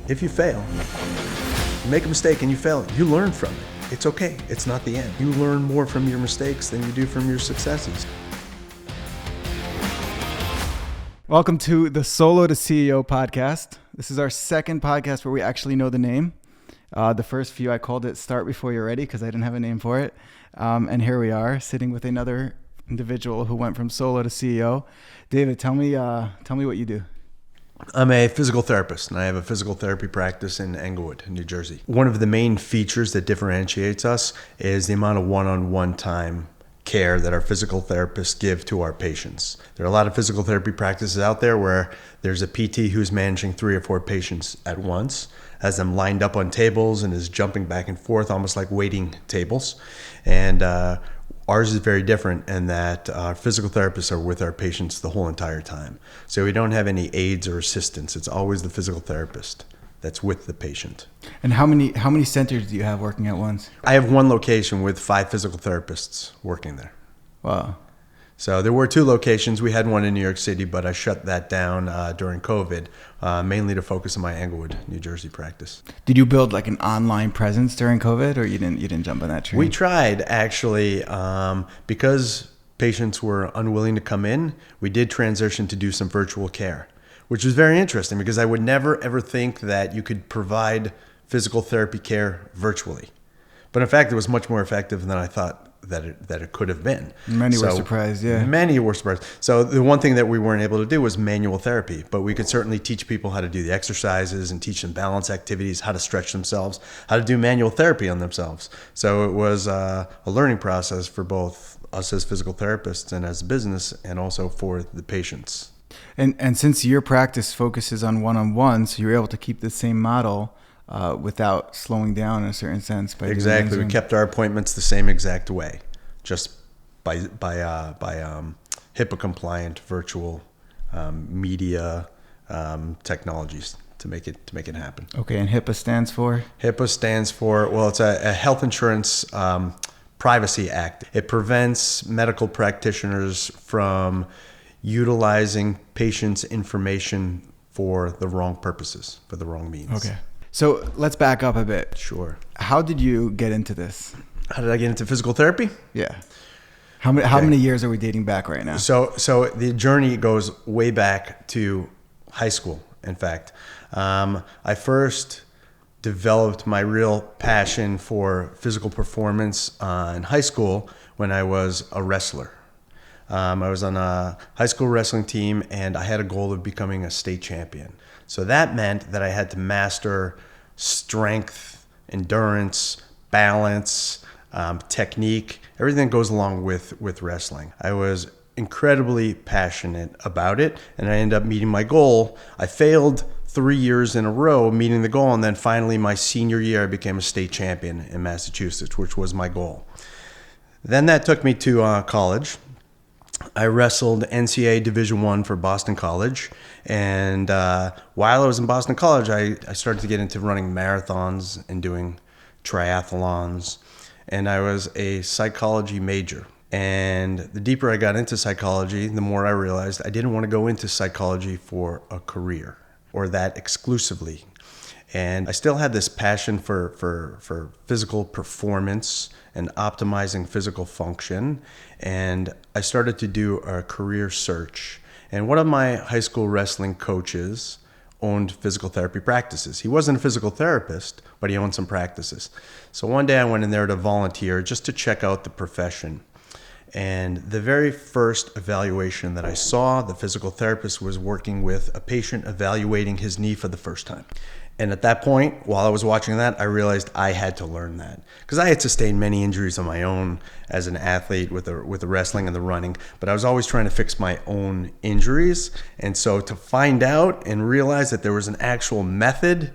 If you fail, you make a mistake and you fail, you learn from it. It's okay. It's not the end. You learn more from your mistakes than you do from your successes. Welcome to the Solo to CEO podcast. This is our second podcast where we actually know the name. The first few I called it Start Before You're Ready because I didn't have a name for it. And here we are sitting with another individual who went from solo to CEO. David, tell me what you do. I'm a physical therapist, and I have a physical therapy practice in Englewood, New Jersey. One of the main features that differentiates us is the amount of one-on-one time care that our physical therapists give to our patients. There are a lot of physical therapy practices out there where there's a PT who's managing 3 or 4 patients at once, has them lined up on tables and is jumping back and forth, almost like waiting tables. And ours is very different in that our physical therapists are with our patients the whole entire time. So we don't have any aides or assistants. It's always the physical therapist that's with the patient. And how many centers do you have working at once? I have one location with 5 physical therapists working there. Wow. So there were 2 locations. We had one in New York City, but I shut that down during COVID, mainly to focus on my Englewood, New Jersey practice. Did you build like an online presence during COVID, or you didn't jump on that train? We tried, actually, because patients were unwilling to come in. We did transition to do some virtual care, which was very interesting because I would never ever think that you could provide physical therapy care virtually. But in fact, it was much more effective than I thought that it could have been. Many were surprised, yeah. Many were surprised. So the one thing that we weren't able to do was manual therapy, but we could certainly teach people how to do the exercises and teach them balance activities, how to stretch themselves, how to do manual therapy on themselves. So it was a learning process for both us as physical therapists and as a business, and also for the patients. And since your practice focuses on one-on-one, so you're able to keep the same model without slowing down in a certain sense. Exactly. We kept our appointments the same exact way, just by HIPAA compliant virtual media technologies to make it happen. Okay, and HIPAA stands for? HIPAA stands for, well, it's a Health Insurance Privacy Act. It prevents medical practitioners from utilizing patients' information for the wrong purposes, for the wrong means. Okay. So let's back up a bit. Sure. How did you get into this? How did I get into physical therapy? Yeah. How many years are we dating back right now? So the journey goes way back to high school, in fact. I first developed my real passion for physical performance in high school when I was a wrestler. I was on a high school wrestling team, and I had a goal of becoming a state champion. So that meant that I had to master strength, endurance, balance, technique, everything that goes along with wrestling. I was incredibly passionate about it, and I ended up meeting my goal. I failed 3 years in a row meeting the goal, and then finally my senior year I became a state champion in Massachusetts, which was my goal. Then that took me to college. I wrestled NCAA Division I for Boston College, and while I was in Boston College, I started to get into running marathons and doing triathlons, and I was a psychology major. And the deeper I got into psychology, the more I realized I didn't want to go into psychology for a career, or that exclusively. And I still had this passion for physical performance and optimizing physical function. And I started to do a career search. And one of my high school wrestling coaches owned physical therapy practices. He wasn't a physical therapist, but he owned some practices. So one day I went in there to volunteer just to check out the profession. And the very first evaluation that I saw, the physical therapist was working with a patient evaluating his knee for the first time. And at that point, while I was watching that, I realized I had to learn that, because I had sustained many injuries on my own as an athlete with the wrestling and the running, but I was always trying to fix my own injuries. And so to find out and realize that there was an actual method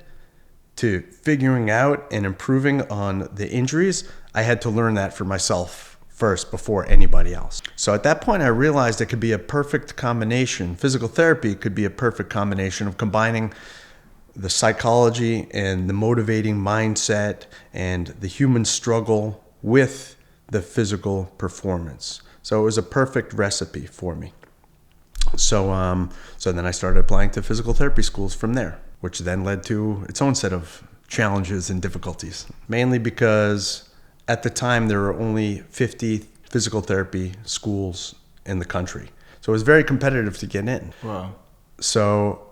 to figuring out and improving on the injuries, I had to learn that for myself first before anybody else. So at that point, I realized it could be a perfect combination. Physical therapy could be a perfect combination of combining the psychology and the motivating mindset and the human struggle with the physical performance. So it was a perfect recipe for me. So then I started applying to physical therapy schools from there. which then led to its own set of challenges and difficulties. Mainly because at the time there were only 50 physical therapy schools in the country. So it was very competitive to get in. Wow. So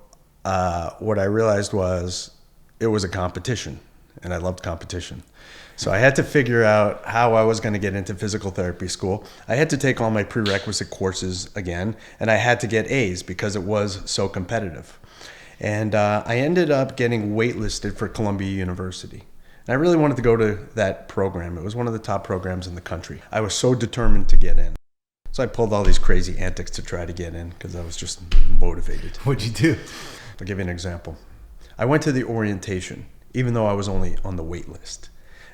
what I realized was it was a competition, and I loved competition. So I had to figure out how I was going to get into physical therapy school. I had to take all my prerequisite courses again, and I had to get A's because it was so competitive. And I ended up getting waitlisted for Columbia University. And I really wanted to go to that program. It was one of the top programs in the country. I was so determined to get in. So I pulled all these crazy antics to try to get in because I was just motivated. What'd you do? I'll give you an example. I went to the orientation, even though I was only on the wait list.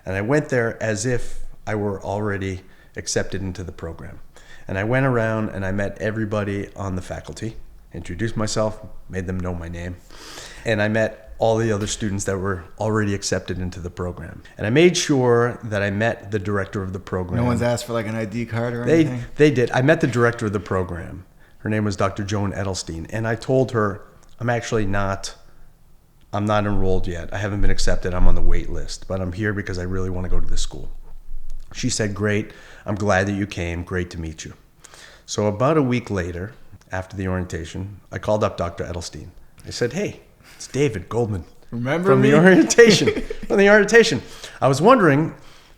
And I went there as if I were already accepted into the program. And I went around and I met everybody on the faculty, introduced myself, made them know my name. And I met all the other students that were already accepted into the program. And I made sure that I met the director of the program. No one's asked for like an ID card or anything? They did. I met the director of the program. Her name was Dr. Joan Edelstein. And I told her, I'm not enrolled yet. I haven't been accepted. I'm on the wait list, but I'm here because I really want to go to this school. She said, great. I'm glad that you came. Great to meet you. So about a week later, after the orientation, I called up Dr. Edelstein. I said, hey, it's David Goldman. Remember from me? The orientation. From the orientation. I was wondering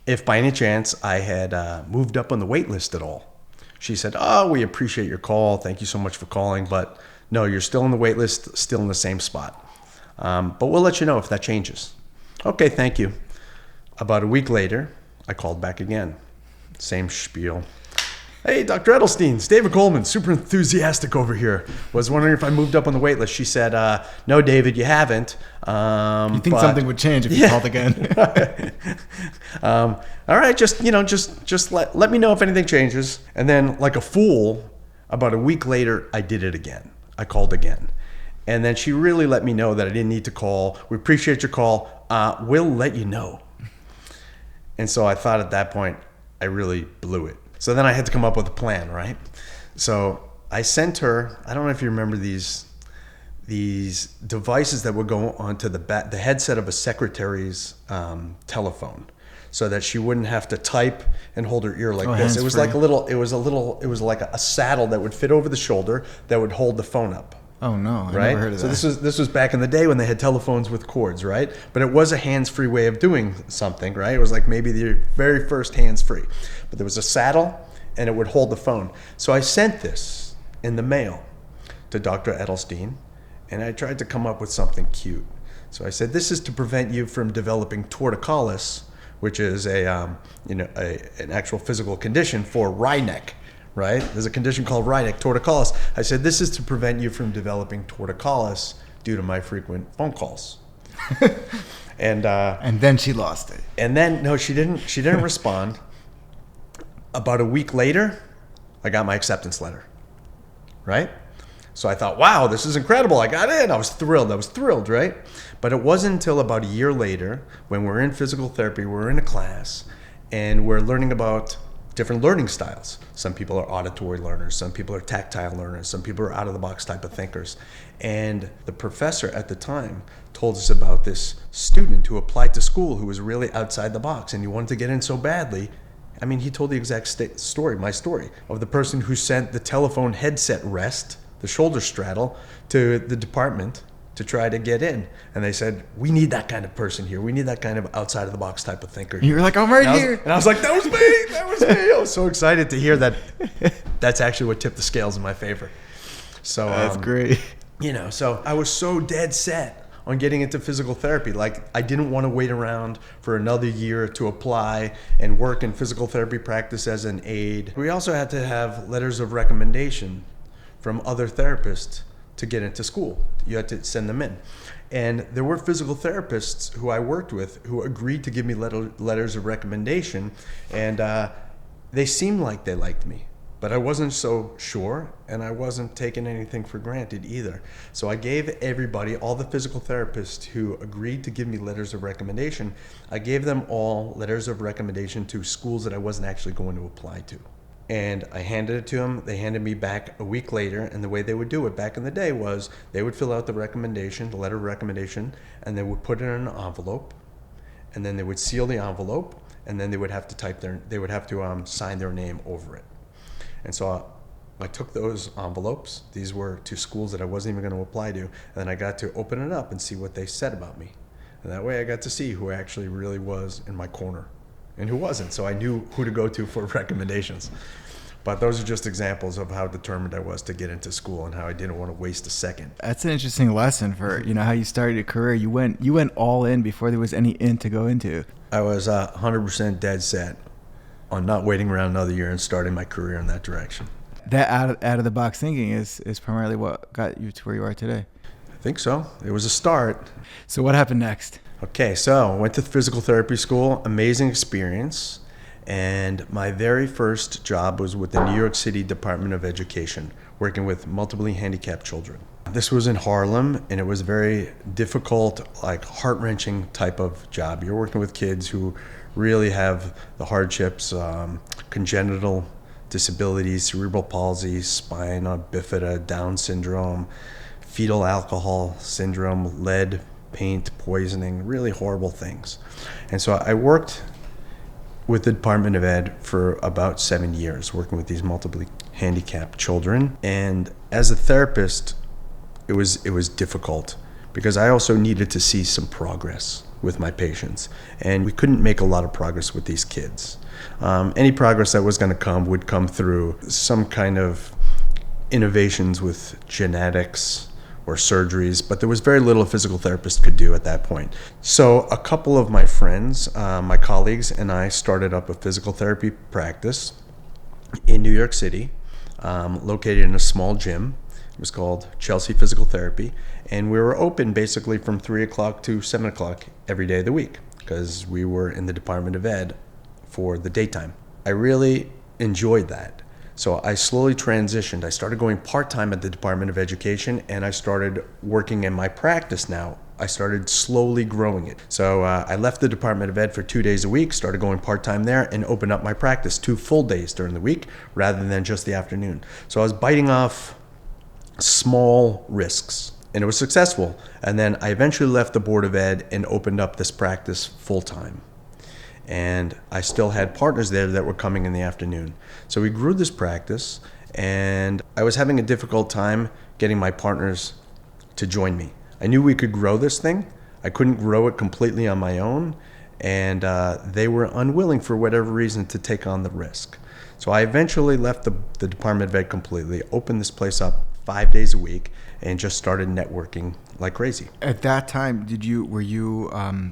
if by any chance I had moved up on the wait list at all. She said, oh, we appreciate your call. Thank you so much for calling. But no, you're still on the wait list, still in the same spot. But we'll let you know if that changes. Okay, thank you. About a week later, I called back again. Same spiel. Hey, Dr. Edelstein, it's David Goldman, super enthusiastic over here. Was wondering if I moved up on the wait list. She said, no, David, you haven't. You think something would change if you called again? All right, just let me know if anything changes. And then, like a fool, about a week later, I did it again. I called again. And then she really let me know that I didn't need to call. We appreciate your call. We'll let you know. And so I thought at that point, I really blew it. So then I had to come up with a plan, right? So I sent her, I don't know if you remember these devices that would go onto the headset of a secretary's telephone, so that she wouldn't have to type and hold her ear like this. It was like it was like a saddle that would fit over the shoulder that would hold the phone up. Oh no, I right? never heard of that. So this was back in the day when they had telephones with cords, right? But it was a hands-free way of doing something, right? It was like maybe the very first hands-free. But there was a saddle and it would hold the phone. So I sent this in the mail to Dr. Edelstein, and I tried to come up with something cute. So I said, this is to prevent you from developing torticollis, which is an actual physical condition for wry neck. Right? There's a condition called wry neck, torticollis. I said, this is to prevent you from developing torticollis due to my frequent phone calls. And then she lost it. And then, no, she didn't respond. About a week later, I got my acceptance letter. Right? So I thought, wow, this is incredible. I got in. I was thrilled, right? But it wasn't until about a year later, when we're in physical therapy, we're in a class, and we're learning about different learning styles. Some people are auditory learners, some people are tactile learners, some people are out-of-the-box type of thinkers. And the professor at the time told us about this student who applied to school who was really outside the box, and he wanted to get in so badly. I mean, he told the exact story, my story, of the person who sent the telephone headset rest, the shoulder straddle, to the department to try to get in. And they said, we need that kind of person here. We need that kind of outside of the box type of thinker. You were like, I'm right here. And I was like, that was me. I was so excited to hear that. That's actually what tipped the scales in my favor. So that's great. So I was so dead set on getting into physical therapy. Like, I didn't want to wait around for another year to apply and work in physical therapy practice as an aide. We also had to have letters of recommendation from other therapists to get into school. You had to send them in. And there were physical therapists who I worked with who agreed to give me letters of recommendation, and they seemed like they liked me, but I wasn't so sure, and I wasn't taking anything for granted either. So I gave everybody, all the physical therapists who agreed to give me letters of recommendation, I gave them all letters of recommendation to schools that I wasn't actually going to apply to. and I handed it to them. They handed me back a week later, and the way they would do it back in the day was they would fill out the recommendation, the letter of recommendation, and they would put it in an envelope, and then they would seal the envelope, and then they would have to sign their name over it. And so I took those envelopes. These were to schools that I wasn't even going to apply to, and then I got to open it up and see what they said about me. And that way I got to see who actually really was in my corner and who wasn't. So I knew who to go to for recommendations. But those are just examples of how determined I was to get into school and how I didn't want to waste a second. That's an interesting lesson for, how you started your career. You went all in before there was any in to go into. I was 100% dead set on not waiting around another year and starting my career in that direction. That out of the box thinking is primarily what got you to where you are today. I think so. It was a start. So what happened next? Okay, so I went to physical therapy school, amazing experience, and my very first job was with the New York City Department of Education, working with multiply handicapped children. This was in Harlem, and it was a very difficult, heart-wrenching type of job. You're working with kids who really have the hardships, congenital disabilities, cerebral palsy, spina bifida, Down syndrome, fetal alcohol syndrome, lead, paint, poisoning, really horrible things. And so I worked with the Department of Ed for about 7 years, working with these multiply handicapped children. And as a therapist, it was difficult because I also needed to see some progress with my patients. And we couldn't make a lot of progress with these kids. Any progress that was going to come would come through some kind of innovations with genetics or surgeries, but there was very little a physical therapist could do at that point. So a couple of my friends, my colleagues, and I started up a physical therapy practice in New York City, located in a small gym. It was called Chelsea Physical Therapy, and we were open basically from 3 o'clock to 7 o'clock every day of the week because we were in the Department of Ed for the daytime. I really enjoyed that. So I slowly transitioned. I started going part-time at the Department of Education, and I started working in my practice now. I started slowly growing it. So I left the Department of Ed for 2 days a week, started going part-time there, and opened up my practice 2 full days during the week rather than just the afternoon. So I was biting off small risks, and it was successful. And then I eventually left the Board of Ed and opened up this practice full-time. And I still had partners there that were coming in the afternoon. So we grew this practice, and I was having a difficult time getting my partners to join me. I knew we could grow this thing. I couldn't grow it completely on my own, and they were unwilling for whatever reason to take on the risk. So I eventually left the Department of Ed completely, opened this place up 5 days a week, and just started networking like crazy. At that time, were you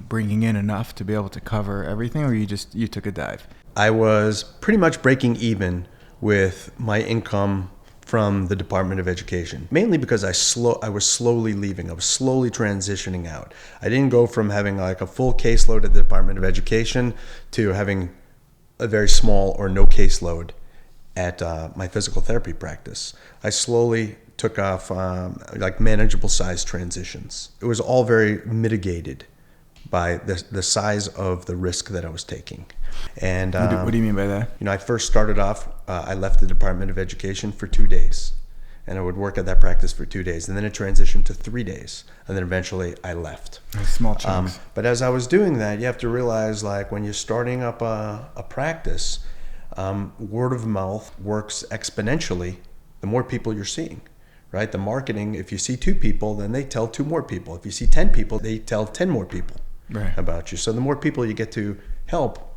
bringing in enough to be able to cover everything, or you took a dive? I was pretty much breaking even with my income from the Department of Education, mainly because I was slowly leaving. I was slowly transitioning out. I didn't go from having a full caseload at the Department of Education to having a very small or no caseload at my physical therapy practice. I slowly took off manageable size transitions. It was all very mitigated by the size of the risk that I was taking. And what do you mean by that? I first started off, I left the Department of Education for 2 days, and I would work at that practice for 2 days, and then it transitioned to 3 days, and then eventually I left. Small chunks. But as I was doing that, you have to realize, when you're starting up a practice, word of mouth works exponentially the more people you're seeing. Right? The marketing, if you see 2 people, then they tell 2 more people. If you see 10 people, they tell 10 more people about you. So the more people you get to help,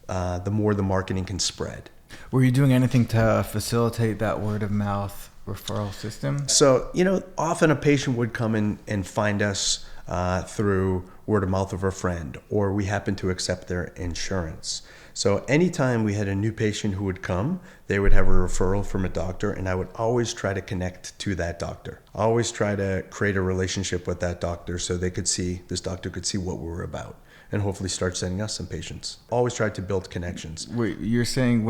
the more the marketing can spread. Were you doing anything to facilitate that word of mouth referral system? So, often a patient would come in and find us through word of mouth of a friend, or we happen to accept their insurance. So anytime we had a new patient who would come, they would have a referral from a doctor, and I would always try to connect to that doctor. Always try to create a relationship with that doctor so this doctor could see what we were about, and hopefully start sending us some patients. Always try to build connections. Wait, you're saying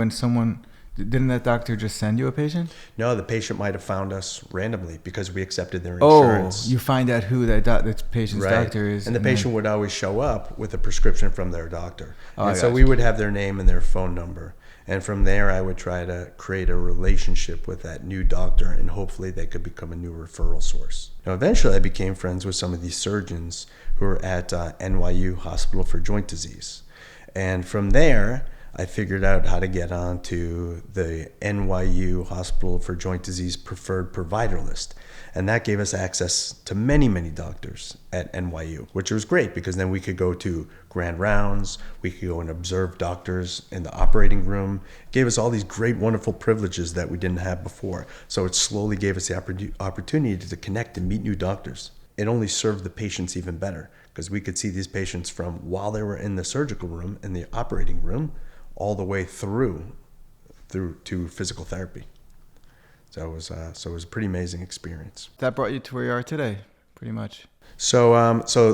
didn't that doctor just send you a patient? No, the patient might have found us randomly because we accepted their insurance. Oh, you find out who that patient's doctor is. And the patient would always show up with a prescription from their doctor. Oh, and so we would have their name and their phone number. And from there, I would try to create a relationship with that new doctor, and hopefully they could become a new referral source. Now, eventually, I became friends with some of these surgeons who were at NYU Hospital for Joint Disease. And from there, I figured out how to get onto the NYU Hospital for Joint Disease preferred provider list. And that gave us access to many, many doctors at NYU, which was great because then we could go to grand rounds, we could go and observe doctors in the operating room. It gave us all these great, wonderful privileges that we didn't have before. So it slowly gave us the opportunity to connect and meet new doctors. It only served the patients even better because we could see these patients from while they were in the surgical room, in the operating room, all the way through to physical therapy. So it was a pretty amazing experience. That brought you to where you are today, pretty much. So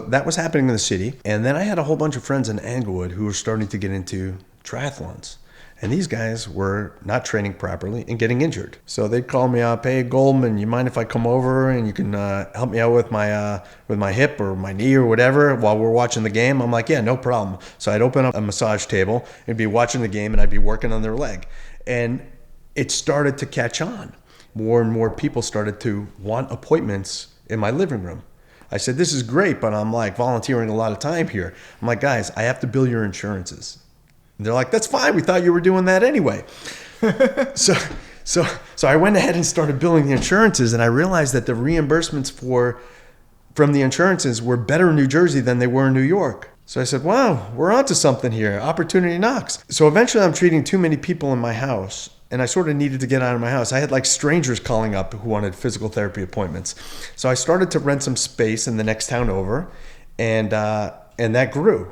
that was happening in the city, and then I had a whole bunch of friends in Englewood who were starting to get into triathlons, and these guys were not training properly and getting injured. So they'd call me up, "Hey Goldman, you mind if I come over and you can help me out with my hip or my knee or whatever while we're watching the game?" I'm like, "Yeah, no problem." So I'd open up a massage table and be watching the game, and I'd be working on their leg, and it started to catch on. More and more people started to want appointments in my living room. I said, "This is great, but I'm like volunteering a lot of time here." I'm like, "Guys, I have to bill your insurances." And they're like, "That's fine. We thought you were doing that anyway." So I went ahead and started billing the insurances, and I realized that the reimbursements from the insurances were better in New Jersey than they were in New York. So I said, "Wow, we're onto something here. Opportunity knocks." So eventually I'm treating too many people in my house, and I sort of needed to get out of my house. I had like strangers calling up who wanted physical therapy appointments. So I started to rent some space in the next town over, and that grew.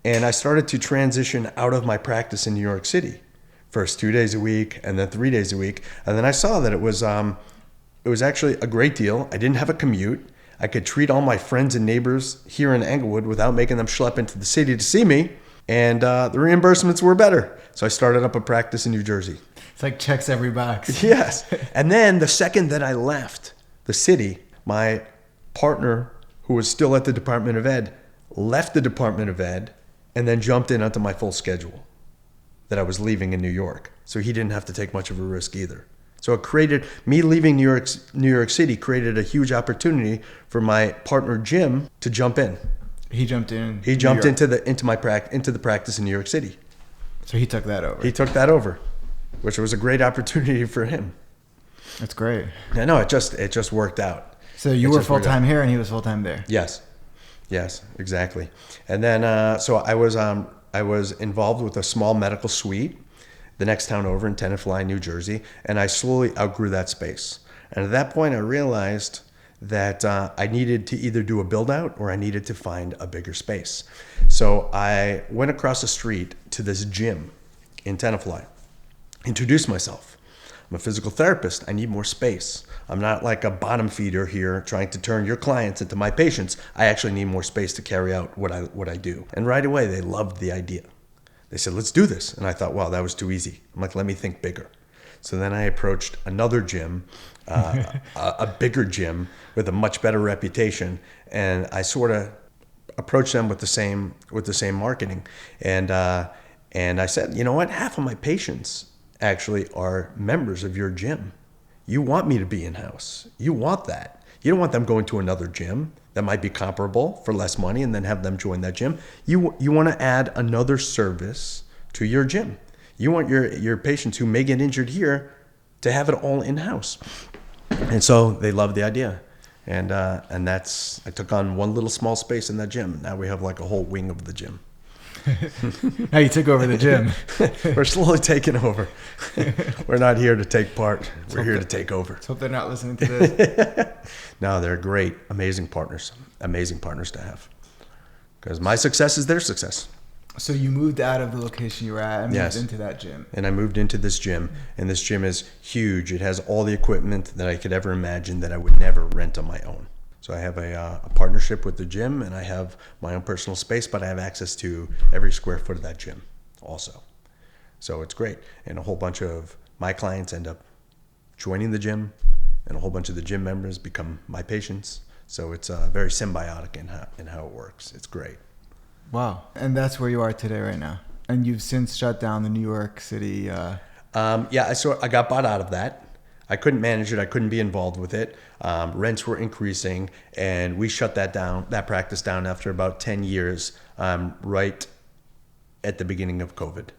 And I started to transition out of my practice in New York City. First 2 days a week, and then 3 days a week. And then I saw that it was actually a great deal. I didn't have a commute. I could treat all my friends and neighbors here in Englewood without making them schlep into the city to see me. And the reimbursements were better. So I started up a practice in New Jersey. It's like checks every box. Yes. And then the second that I left the city, my partner, who was still at the Department of Ed, left the Department of Ed and then jumped in onto my full schedule that I was leaving in New York. So he didn't have to take much of a risk either. So it created, me leaving New York City created a huge opportunity for my partner Jim to jump in. He jumped in. He jumped into the practice in New York City. So he took that over. He took that over, which was a great opportunity for him. That's great. I know, it just worked out. So you were full-time here and he was full-time there. Yes, exactly. And then so I was involved with a small medical suite the next town over in Tenafly, New Jersey, and I slowly outgrew that space. And at that point I realized that I needed to either do a build out or I needed to find a bigger space. So I went across the street to this gym in Tenafly, introduced myself. I'm a physical therapist. I need more space. I'm not like a bottom feeder here trying to turn your clients into my patients. I actually need more space to carry out what I do. And right away, they loved the idea. They said, "Let's do this." And I thought, wow, that was too easy. I'm like, let me think bigger. So then I approached another gym, a bigger gym with a much better reputation. And I sort of approached them with the same marketing. And I said, "You know what? Half of my patients actually are members of your gym. You want me to be in-house. You want that. You don't want them going to another gym that might be comparable for less money and then have them join that gym. You want to add another service to your gym. You want your patients who may get injured here to have it all in-house." And so they loved the idea. And that's, I took on one little small space in that gym. Now we have like a whole wing of the gym. Now you took over the gym. We're slowly taking over. We're not here to take part. We're here to take over. Let's hope they're not listening to this. No, they're great, amazing partners to have. Because my success is their success. So you moved out of the location you were at and Yes. moved into that gym. And I moved into this gym, and this gym is huge. It has all the equipment that I could ever imagine that I would never rent on my own. So I have a partnership with the gym, and I have my own personal space, but I have access to every square foot of that gym also. So it's great. And a whole bunch of my clients end up joining the gym, and a whole bunch of the gym members become my patients. So it's very symbiotic in how it works. It's great. Wow. And that's where you are today right now. And you've since shut down the New York City. I got bought out of that. I couldn't manage it. I couldn't be involved with it. Rents were increasing, and we shut that practice down after about 10 years, right at the beginning of COVID.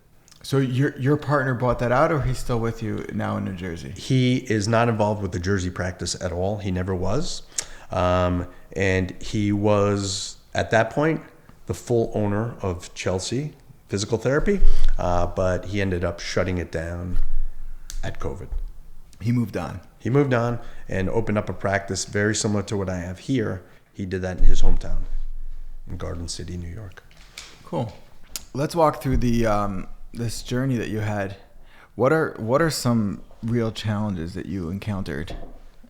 So your partner bought that out, or he's still with you now in New Jersey? He is not involved with the Jersey practice at all. He never was. And he was, at that point, the full owner of Chelsea Physical Therapy, but he ended up shutting it down at COVID. He moved on. He moved on and opened up a practice very similar to what I have here. He did that in his hometown in Garden City, New York. Cool. Let's walk through this journey that you had. What are some real challenges that you encountered?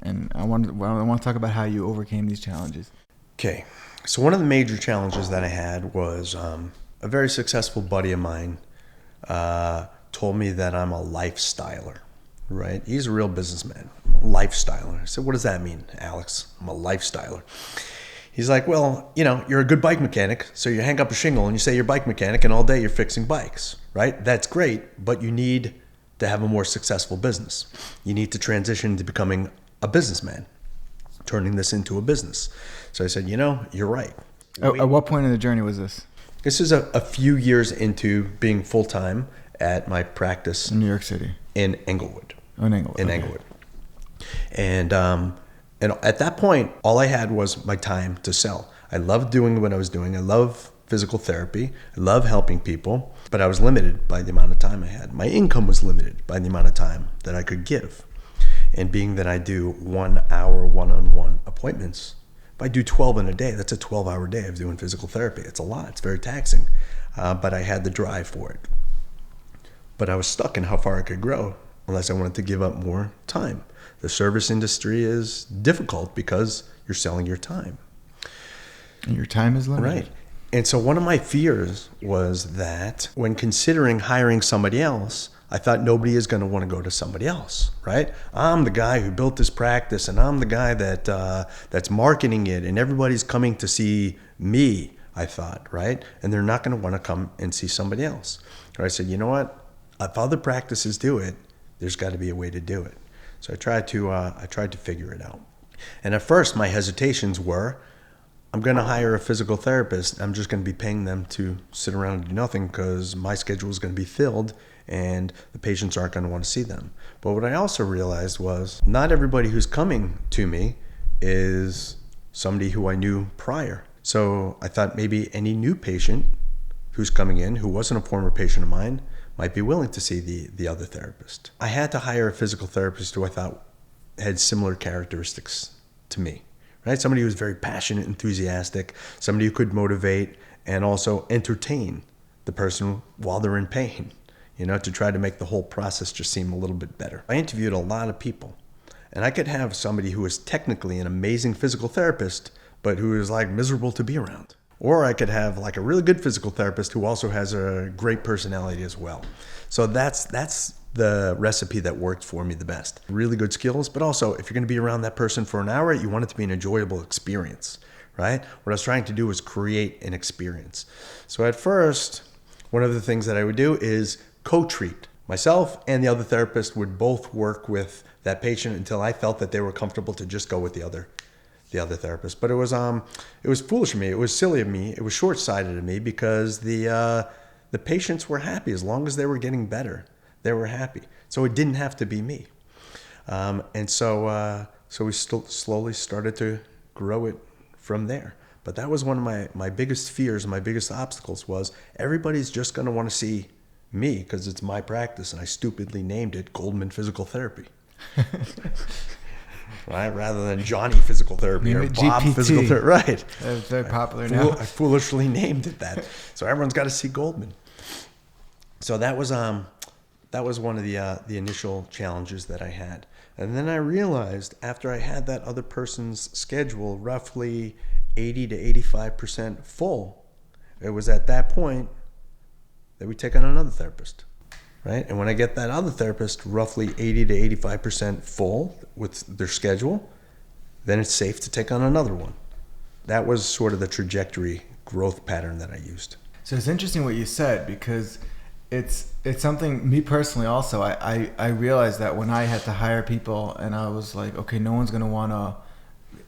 And I want to talk about how you overcame these challenges. Okay. So one of the major challenges that I had was a very successful buddy of mine told me that I'm a lifestyler, right? He's a real businessman, a lifestyler. I said, what does that mean, Alex? I'm a lifestyler. He's like, well, you're a good bike mechanic, so you hang up a shingle and you say you're a bike mechanic, and all day you're fixing bikes, right? That's great, but you need to have a more successful business. You need to transition to becoming a businessman, turning this into a business. So I said, you're right. At what point in the journey was this? This is a few years into being full-time at my practice in New York City, in Englewood. Oh, in Englewood. In Englewood. And at that point, all I had was my time to sell. I loved doing what I was doing. I love physical therapy. I love helping people, but I was limited by the amount of time I had. My income was limited by the amount of time that I could give. And being that I do 1 hour one-on-one appointments, if I do 12 in a day, that's a 12-hour day of doing physical therapy. It's a lot. It's very taxing. But I had the drive for it. But I was stuck in how far I could grow unless I wanted to give up more time. The service industry is difficult because you're selling your time. And your time is limited. Right. And so one of my fears was that when considering hiring somebody else, I thought nobody is going to want to go to somebody else, right? I'm the guy who built this practice, and I'm the guy that's marketing it, and everybody's coming to see me, I thought, right? And they're not going to want to come and see somebody else. Or I said, you know what? If other practices do it, there's got to be a way to do it. So I tried to figure it out. And at first, my hesitations were, I'm going to hire a physical therapist. I'm just going to be paying them to sit around and do nothing because my schedule is going to be filled and the patients aren't going to want to see them. But what I also realized was not everybody who's coming to me is somebody who I knew prior. So I thought maybe any new patient who's coming in who wasn't a former patient of mine might be willing to see the other therapist. I had to hire a physical therapist who I thought had similar characteristics to me. Right? Somebody who was very passionate, enthusiastic, somebody who could motivate and also entertain the person while they're in pain, to try to make the whole process just seem a little bit better. I interviewed a lot of people, and I could have somebody who was technically an amazing physical therapist, but who is like miserable to be around. Or I could have like a really good physical therapist who also has a great personality as well. So that's the recipe that worked for me the best. Really good skills, but also if you're going to be around that person for an hour, you want it to be an enjoyable experience, right? What I was trying to do was create an experience. So at first, one of the things that I would do is co-treat. Myself and the other therapist would both work with that patient until I felt that they were comfortable to just go with the other therapist. But it was foolish of me. It was silly of me. It was short-sighted of me because the patients were happy as long as they were getting better. They were happy. So it didn't have to be me. And so we slowly started to grow it from there. But that was one of my biggest fears, my biggest obstacles was everybody's just going to want to see me because it's my practice. And I stupidly named it Goldman Physical Therapy. Right? Rather than Johnny Physical Therapy or Bob GPT. Physical Therapy. Right. That's very popular now. I foolishly named it that. So everyone's got to see Goldman. So that was one of the initial challenges that I had. And then I realized after I had that other person's schedule roughly 80 to 85% full, it was at that point that we take on another therapist, right? And when I get that other therapist roughly 80 to 85% full with their schedule, then it's safe to take on another one. That was sort of the trajectory growth pattern that I used. So it's interesting what you said, because it's something, me personally also, I realized that when I had to hire people and I was like, okay, no one's going to want to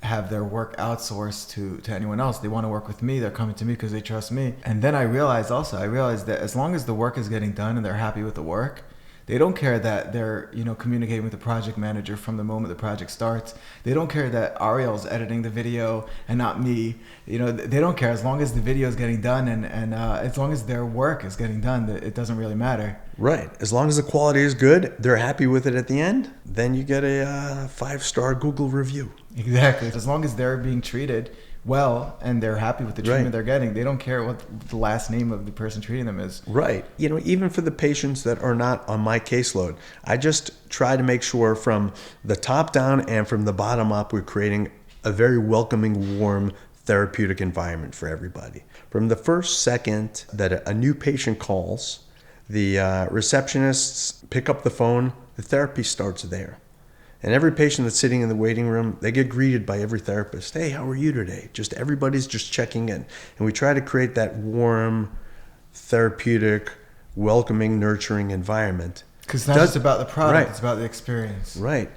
have their work outsourced to anyone else. They want to work with me. They're coming to me because they trust me. And then I realized that as long as the work is getting done and they're happy with the work, they don't care that they're, communicating with the project manager from the moment the project starts. They don't care that Ariel's editing the video and not me. They don't care. As long as the video is getting done and as long as their work is getting done, it doesn't really matter. Right. As long as the quality is good, they're happy with it at the end, then you get a 5-star Google review. Exactly. As long as they're being treated well and they're happy with the treatment they're getting, they don't care what the last name of the person treating them is. Right. Even for the patients that are not on my caseload, I just try to make sure from the top down and from the bottom up, we're creating a very welcoming, warm, therapeutic environment for everybody. From the first second that a new patient calls, the receptionists pick up the phone, the therapy starts there. And every patient that's sitting in the waiting room, they get greeted by every therapist. Hey, how are you today? Everybody's just checking in. And we try to create that warm, therapeutic, welcoming, nurturing environment. Because it's not just about the product, It's about the experience. Right.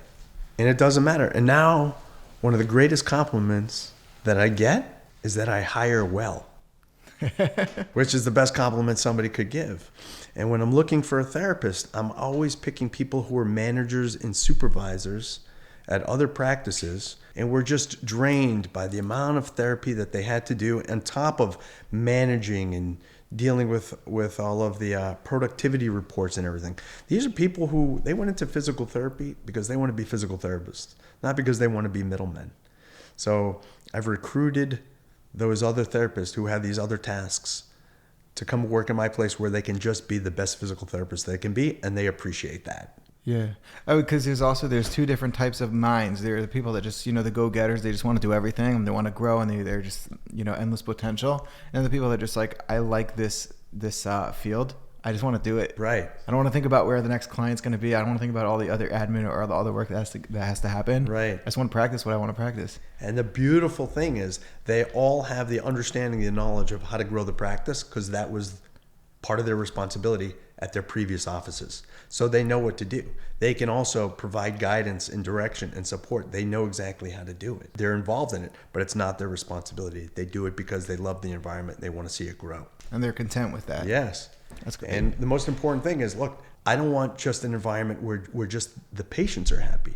And it doesn't matter. And now, one of the greatest compliments that I get is that I hire well, which is the best compliment somebody could give. And when I'm looking for a therapist, I'm always picking people who are managers and supervisors at other practices, and were just drained by the amount of therapy that they had to do on top of managing and dealing with all of the productivity reports and everything. These are people who, they went into physical therapy because they want to be physical therapists, not because they want to be middlemen. So I've recruited those other therapists who have these other tasks to come work in my place where they can just be the best physical therapist they can be, and they appreciate that. Yeah. Oh, because there's two different types of minds. There are the people that just, the go-getters, they just want to do everything and they want to grow and they're just, endless potential. And the people that are just like, I like this field. I just want to do it. Right. I don't want to think about where the next client's going to be. I don't want to think about all the other admin or the other work that has to happen. Right. I just want to practice what I want to practice. And the beautiful thing is they all have the understanding, the knowledge of how to grow the practice, because that was part of their responsibility at their previous offices. So they know what to do. They can also provide guidance and direction and support. They know exactly how to do it. They're involved in it, but it's not their responsibility. They do it because they love the environment. They want to see it grow. And they're content with that. Yes. That's great. And the most important thing is, look, I don't want just an environment where just the patients are happy.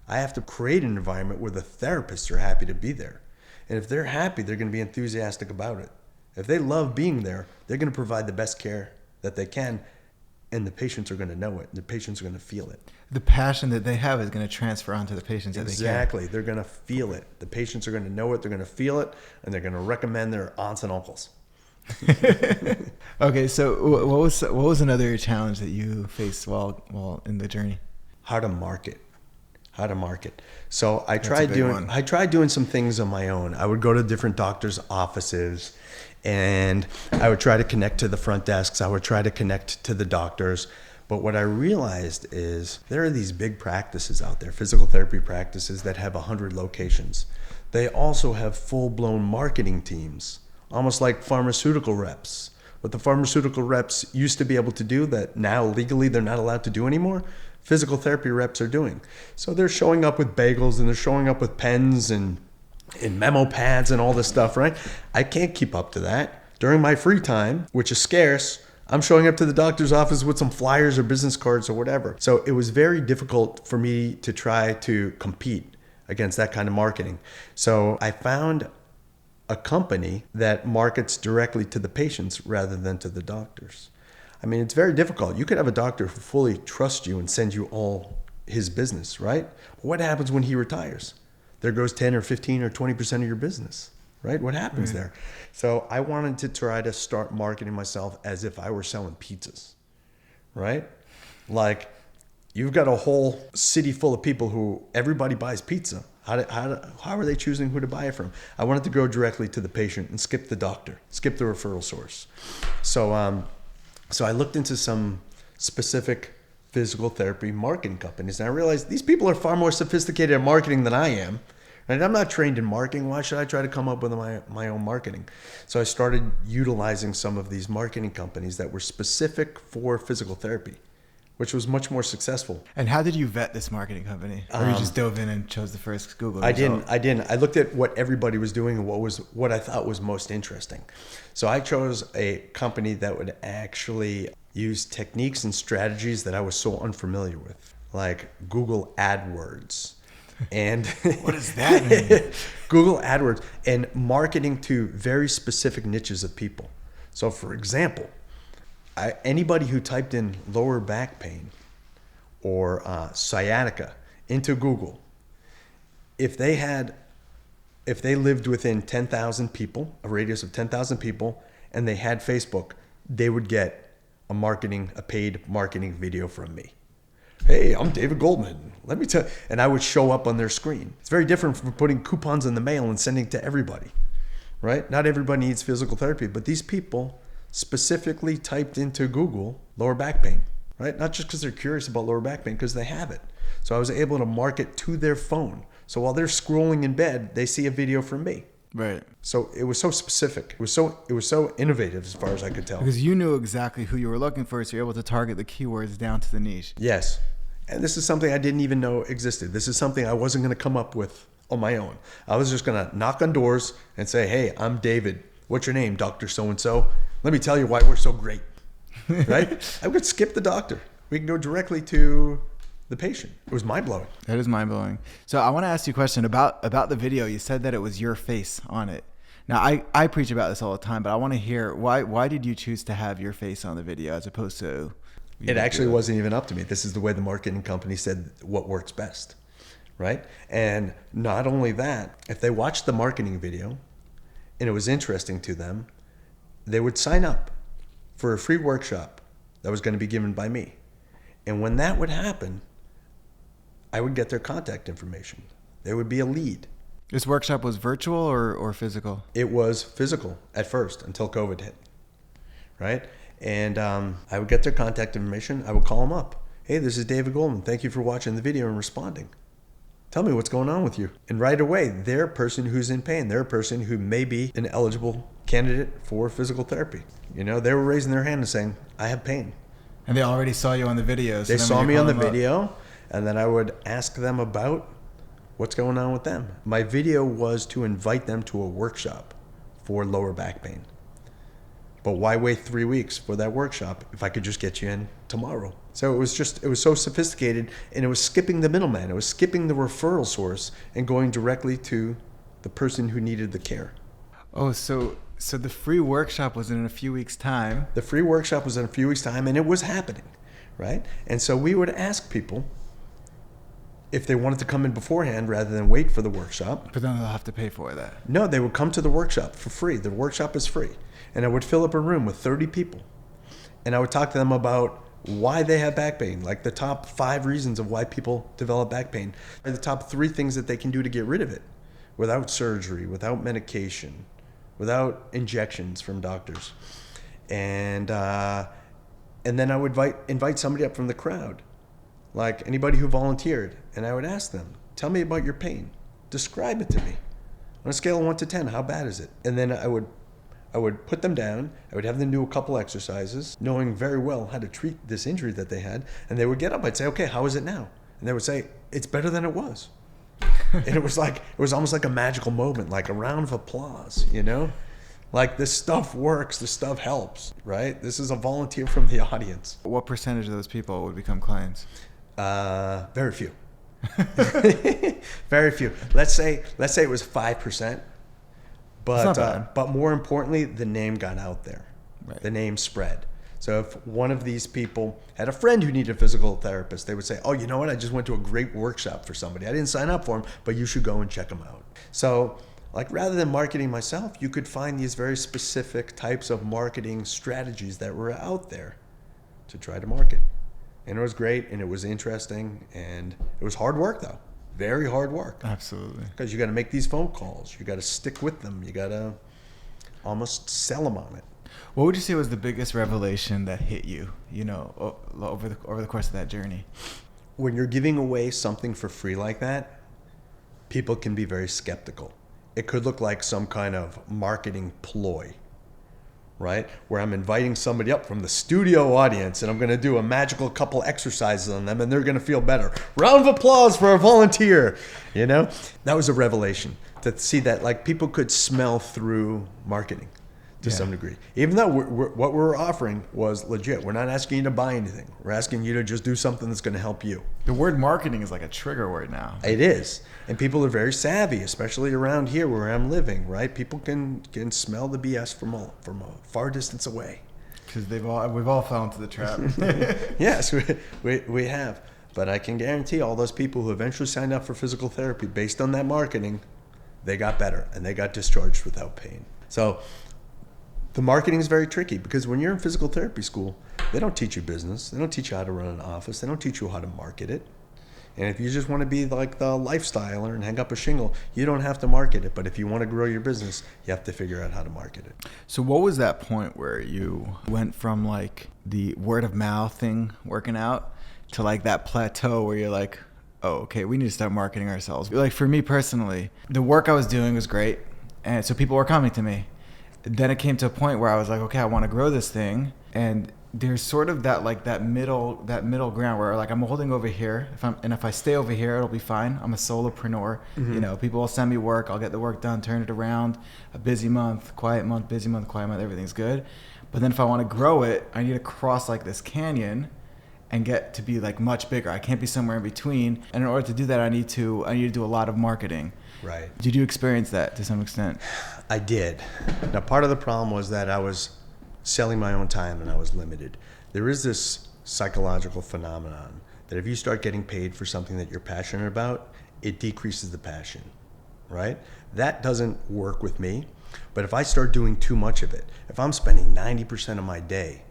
I have to create an environment where the therapists are happy to be there. And if they're happy, they're going to be enthusiastic about it. If they love being there, they're going to provide the best care that they can, and the patients are going to know it. The patients are going to feel it. The passion that they have is going to transfer onto the patients. Exactly. They're going to feel it. The patients are going to know it. They're going to feel it, and they're going to recommend their aunts and uncles. Okay, so what was another challenge that you faced while in the journey? How to market. So I tried doing some things on my own. I would go to different doctors' offices, and I would try to connect to the front desks. I would try to connect to the doctors. But what I realized is there are these big practices out there, physical therapy practices that have 100 locations. They also have full-blown marketing teams, almost like pharmaceutical reps. What the pharmaceutical reps used to be able to do that now legally they're not allowed to do anymore, physical therapy reps are doing. So they're showing up with bagels and they're showing up with pens and memo pads and all this stuff, right? I can't keep up to that. During my free time, which is scarce, I'm showing up to the doctor's office with some flyers or business cards or whatever. So it was very difficult for me to try to compete against that kind of marketing. So I found a company that markets directly to the patients rather than to the doctors. I mean, it's very difficult. You could have a doctor who fully trusts you and sends you all his business, right? But what happens when he retires? There goes 10 or 15 or 20% of your business, right? What happens there? So I wanted to try to start marketing myself as if I were selling pizzas, right? Like, you've got a whole city full of people who everybody buys pizza. How are they choosing who to buy it from? I wanted to go directly to the patient and skip the doctor, skip the referral source. So I looked into some specific physical therapy marketing companies, and I realized these people are far more sophisticated at marketing than I am, And I'm not trained in marketing. Why should I try to come up with my own marketing? So I started utilizing some of these marketing companies that were specific for physical therapy, which was much more successful. And how did you vet this marketing company? Or you just dove in and chose the first Google result? I didn't. I looked at what everybody was doing and what I thought was most interesting. So I chose a company that would actually use techniques and strategies that I was so unfamiliar with, like Google AdWords. And what does that mean? Google AdWords and marketing to very specific niches of people. So for example, anybody who typed in lower back pain or sciatica into Google, if they lived within 10,000 people, a radius of 10,000 people, and they had Facebook, they would get a paid marketing video from me. Hey, I'm David Goldman. Let me tell you. And I would show up on their screen. It's very different from putting coupons in the mail and sending to everybody, right? Not everybody needs physical therapy, but these people specifically typed into Google lower back pain, right? Not just because they're curious about lower back pain, because they have it. So I was able to market to their phone. So while they're scrolling in bed, they see a video from me. Right. So it was so specific. It was so innovative as far as I could tell. Because you knew exactly who you were looking for, so you're able to target the keywords down to the niche. Yes. And this is something I didn't even know existed. This is something I wasn't going to come up with on my own. I was just going to knock on doors and say, hey, I'm David. What's your name, Dr. So-and-so? Let me tell you why we're so great, right? I would skip the doctor. We can go directly to the patient. It was mind-blowing. That is mind-blowing. So I want to ask you a question about the video. You said that it was your face on it. Now, I preach about this all the time, but I want to hear why did you choose to have your face on the video as opposed to... It actually wasn't even up to me. This is the way the marketing company said what works best, right? And not only that, if they watched the marketing video and it was interesting to them, they would sign up for a free workshop that was going to be given by me. And when that would happen, I would get their contact information. There would be a lead. This workshop was virtual or physical? It was physical at first until COVID hit, right? And I would get their contact information. I would call them up. Hey, this is David Goldman. Thank you for watching the video and responding. Tell me what's going on with you. And right away, they're a person who's in pain. They're a person who may be an eligible candidate for physical therapy. You know, they were raising their hand and saying, I have pain. And they already saw you on the video. So they saw me on the video, and then I would ask them about what's going on with them. My video was to invite them to a workshop for lower back pain. But why wait 3 weeks for that workshop if I could just get you in tomorrow? So it was so sophisticated, and it was skipping the middleman. It was skipping the referral source and going directly to the person who needed the care. Oh, so the free workshop was in a few weeks' time. The free workshop was in a few weeks' time, and it was happening, right? And so we would ask people if they wanted to come in beforehand rather than wait for the workshop. But then they'll have to pay for that. No, they would come to the workshop for free. The workshop is free. And I would fill up a room with 30 people. And I would talk to them about why they have back pain, like the top 5 reasons of why people develop back pain, or the top 3 things that they can do to get rid of it without surgery, without medication, without injections from doctors. And then I would invite somebody up from the crowd, like anybody who volunteered, and I would ask them, tell me about your pain. Describe it to me. On a scale of 1 to 10, how bad is it? And then I would put them down. I would have them do a couple exercises, knowing very well how to treat this injury that they had. And they would get up. I'd say, okay, how is it now? And they would say, it's better than it was. And it was almost like a magical moment, like a round of applause, you know? Like, this stuff works, this stuff helps, right? This is a volunteer from the audience. What percentage of those people would become clients? Very few. Very few. Let's say it was 5%. But more importantly, the name got out there. Right. The name spread. So if one of these people had a friend who needed a physical therapist, they would say, oh, you know what? I just went to a great workshop for somebody. I didn't sign up for him, but you should go and check him out. So, like, rather than marketing myself, you could find these very specific types of marketing strategies that were out there to try to market. And it was great, and it was interesting, and it was hard work, though. Very hard work. Absolutely. Because you got to make these phone calls. You got to stick with them. You got to almost sell them on it. What would you say was the biggest revelation that hit you, you know, over the course of that journey? When you're giving away something for free like that, people can be very skeptical. It could look like some kind of marketing ploy, right? Where I'm inviting somebody up from the studio audience and I'm going to do a magical couple exercises on them and they're going to feel better. Round of applause for a volunteer. You know, that was a revelation to see that like people could smell through marketing to some degree, even though what we're offering was legit. We're not asking you to buy anything. We're asking you to just do something that's going to help you. The word marketing is like a trigger word now. It is. And people are very savvy, especially around here where I'm living, right? People can smell the BS from a far distance away. Because we've all fallen into the trap. Yes, we have. But I can guarantee all those people who eventually signed up for physical therapy based on that marketing, they got better and they got discharged without pain. So the marketing is very tricky because when you're in physical therapy school, they don't teach you business. They don't teach you how to run an office. They don't teach you how to market it. And if you just want to be like the lifestyler and hang up a shingle, you don't have to market it. But if you want to grow your business, you have to figure out how to market it. So what was that point where you went from like the word of mouth thing working out to like that plateau where you're like, oh, okay, we need to start marketing ourselves? Like for me personally, the work I was doing was great. And so people were coming to me. Then it came to a point where I was like, okay, I want to grow this thing. And there's sort of that middle ground where like I'm holding over here. If I stay over here, it'll be fine. I'm a solopreneur. Mm-hmm. You know, people will send me work. I'll get the work done, turn it around. A busy month, quiet month, busy month, quiet month. Everything's good. But then if I want to grow it, I need to cross like this canyon and get to be like much bigger. I can't be somewhere in between. And in order to do that, I need to do a lot of marketing. Right. Did you experience that to some extent? I did. Now, part of the problem was that I was selling my own time and I was limited. There is this psychological phenomenon that if you start getting paid for something that you're passionate about, it decreases the passion, right? That doesn't work with me. But if I start doing too much of it, if I'm spending 90% of my day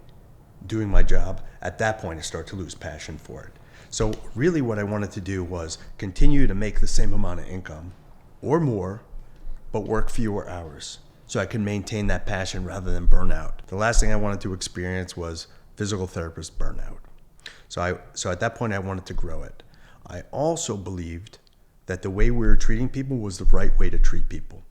doing my job, at that point I start to lose passion for it. So really what I wanted to do was continue to make the same amount of income or more, but work fewer hours so I could maintain that passion rather than burnout. The last thing I wanted to experience was physical therapist burnout. So at that point I wanted to grow it. I also believed that the way we were treating people was the right way to treat people.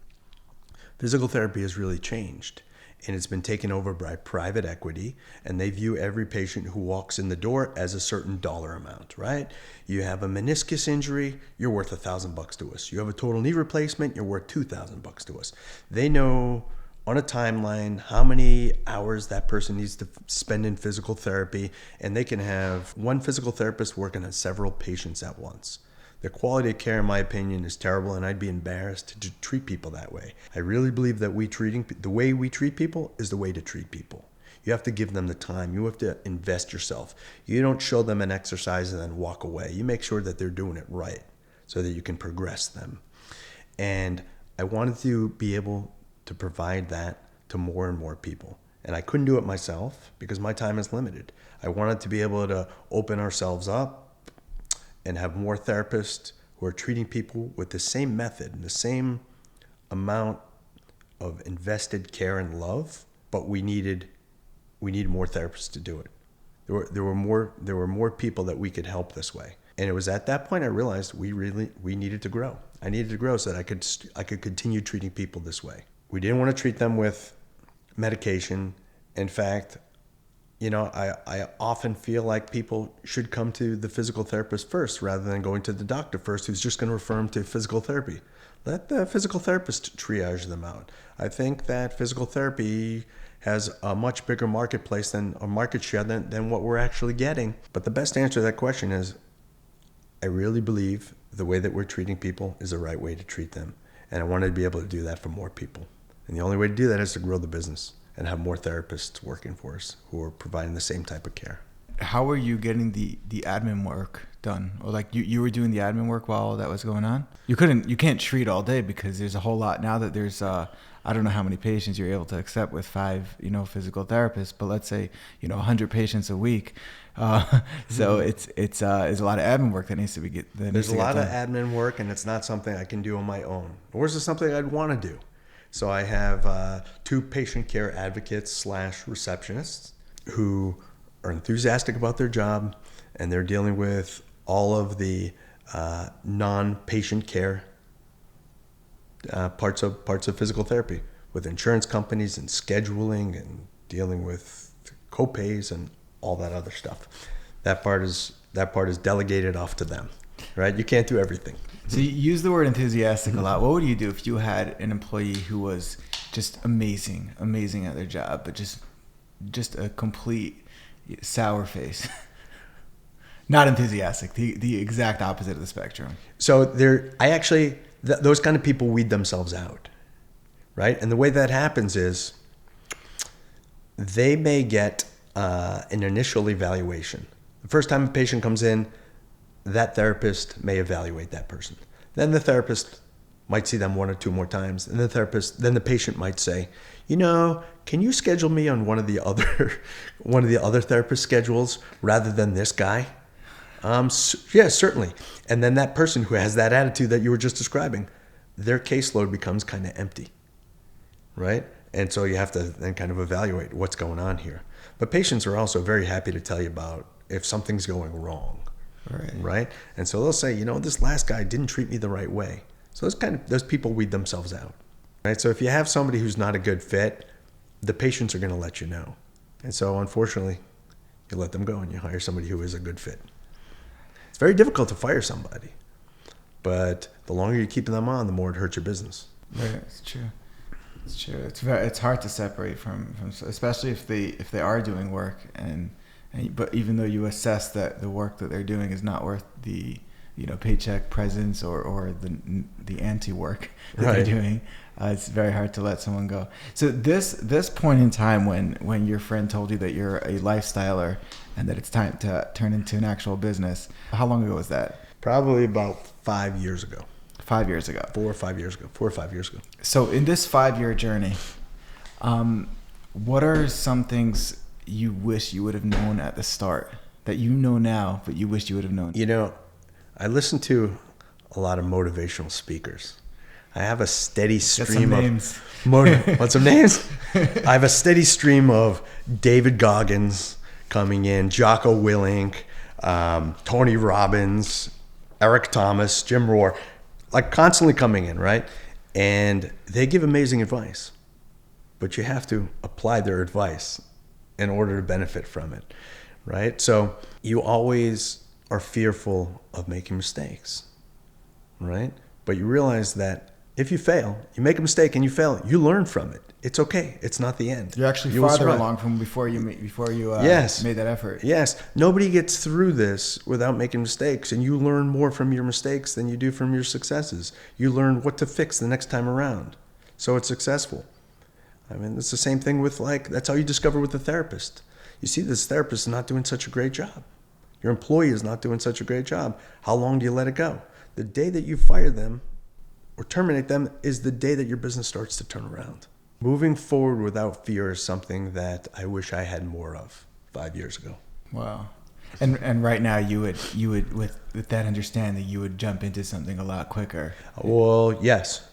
Physical therapy has really changed, and it's been taken over by private equity, and they view every patient who walks in the door as a certain dollar amount, right? You have a meniscus injury, you're worth $1,000 to us. You have a total knee replacement, you're worth $2,000 to us. They know on a timeline how many hours that person needs to spend in physical therapy, and they can have one physical therapist working on several patients at once. The quality of care, in my opinion, is terrible, and I'd be embarrassed to treat people that way. I really believe that the way we treat people is the way to treat people. You have to give them the time. You have to invest yourself. You don't show them an exercise and then walk away. You make sure that they're doing it right so that you can progress them. And I wanted to be able to provide that to more and more people. And I couldn't do it myself because my time is limited. I wanted to be able to open ourselves up and have more therapists who are treating people with the same method and the same amount of invested care and love, but we needed more therapists to do it. There were more people that we could help this way. And it was at that point I realized we needed to grow. I needed to grow so that I could continue treating people this way. We didn't want to treat them with medication. In fact, you know, I often feel like people should come to the physical therapist first rather than going to the doctor first, who's just going to refer them to physical therapy. Let the physical therapist triage them out. I think that physical therapy has a much bigger marketplace than a market share than what we're actually getting. But the best answer to that question is, I really believe the way that we're treating people is the right way to treat them. And I wanted to be able to do that for more people. And the only way to do that is to grow the business and have more therapists working for us who are providing the same type of care. How are you getting the admin work done? Or like you were doing the admin work while that was going on? You can't treat all day because there's a whole lot now that there's I don't know how many patients you're able to accept with 5, physical therapists, but let's say, 100 patients a week. So it's a lot of admin work that needs to be get. There's a lot of admin work, and it's not something I can do on my own. Or is it something I'd want to do? So I have 2 patient care advocates / receptionists who are enthusiastic about their job, and they're dealing with all of the non-patient care parts of physical therapy with insurance companies and scheduling and dealing with co-pays and all that other stuff. That part is delegated off to them, right? You can't do everything. So you use the word enthusiastic a lot. What would you do if you had an employee who was just amazing at their job, but just a complete sour face? Not enthusiastic, the exact opposite of the spectrum. So those kind of people weed themselves out, right? And the way that happens is they may get an initial evaluation. The first time a patient comes in, that therapist may evaluate that person. Then the therapist might see them one or two more times, and then the patient might say, can you schedule me on one of the other therapist schedules rather than this guy? Yeah, certainly. And then that person who has that attitude that you were just describing, their caseload becomes kind of empty, right? And so you have to then kind of evaluate what's going on here. But patients are also very happy to tell you about if something's going wrong, right? And so they'll say, this last guy didn't treat me the right way. So those people weed themselves out, right? So if you have somebody who's not a good fit, the patients are going to let you know. And so unfortunately, you let them go and you hire somebody who is a good fit. It's very difficult to fire somebody, but the longer you keep them on, the more it hurts your business. Right, it's true. It's hard to separate from especially if they are doing work but even though you assess that the work that they're doing is not worth the paycheck presence or the anti-work that they're doing, it's very hard to let someone go. So this point in time when your friend told you that you're a lifestyler and that it's time to turn into an actual business, how long ago was that? Probably about 5 years ago. 5 years ago. 4 or 5 years ago. So in this 5-year journey, what are some things you wish you would have known at the start that you know now, but you wish you would have known? I listen to a lot of motivational speakers. I have a steady stream of want some names? I have a steady stream of David Goggins coming in, Jocko Willink, Tony Robbins, Eric Thomas, Jim Rohn, like constantly coming in, right? And they give amazing advice, but you have to apply their advice in order to benefit from it, right? So you always are fearful of making mistakes, right? But you realize that if you fail, you make a mistake and you fail, you learn from it. It's okay. It's not the end. You're actually farther along from before you made that effort. Yes. Nobody gets through this without making mistakes, and you learn more from your mistakes than you do from your successes. You learn what to fix the next time around, so it's successful. I mean, it's the same thing with that's how you discover with a therapist. You see this therapist is not doing such a great job. Your employee is not doing such a great job. How long do you let it go? The day that you fire them or terminate them is the day that your business starts to turn around. Moving forward without fear is something that I wish I had more of 5 years ago. Wow. And right now you would with that understanding, you would jump into something a lot quicker. Well, yes.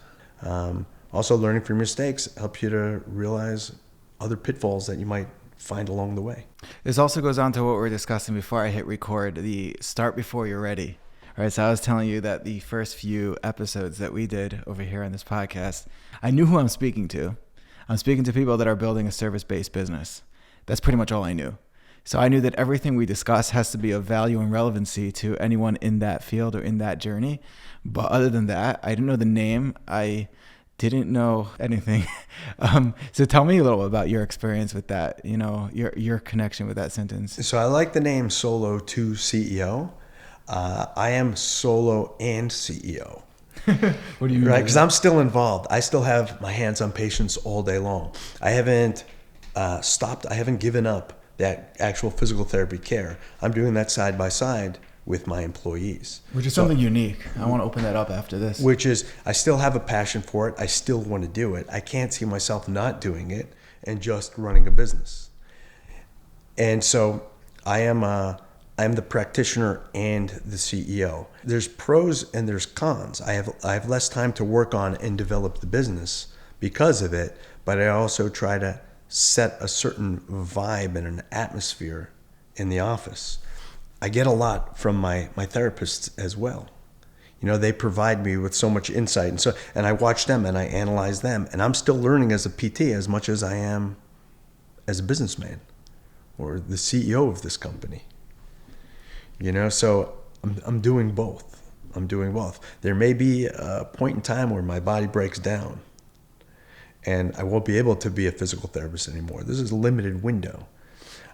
Also, learning from mistakes helps you to realize other pitfalls that you might find along the way. This also goes on to what we were discussing before I hit record, the start before you're ready. All right, so I was telling you that the first few episodes that we did over here on this podcast, I knew who I'm speaking to. I'm speaking to people that are building a service-based business. That's pretty much all I knew. So I knew that everything we discuss has to be of value and relevancy to anyone in that field or in that journey. But other than that, I didn't know the name. I didn't know anything. So tell me a little about your experience with that, your connection with that sentence. So I like the name Solo to CEO. I am solo and CEO. What do you mean? Right, because I'm still involved. I still have my hands on patients all day long. I haven't stopped. I haven't given up that actual physical therapy care. I'm doing that side by side with my employees. Which is something unique. I want to open that up after this. Which is, I still have a passion for it. I still want to do it. I can't see myself not doing it and just running a business. And so I am the practitioner and the CEO. There's pros and there's cons. I have less time to work on and develop the business because of it, but I also try to set a certain vibe and an atmosphere in the office. I get a lot from my therapists as well. They provide me with so much insight. And I watch them and I analyze them. And I'm still learning as a PT as much as I am as a businessman or the CEO of this company. So I'm doing both. There may be a point in time where my body breaks down and I won't be able to be a physical therapist anymore. This is a limited window.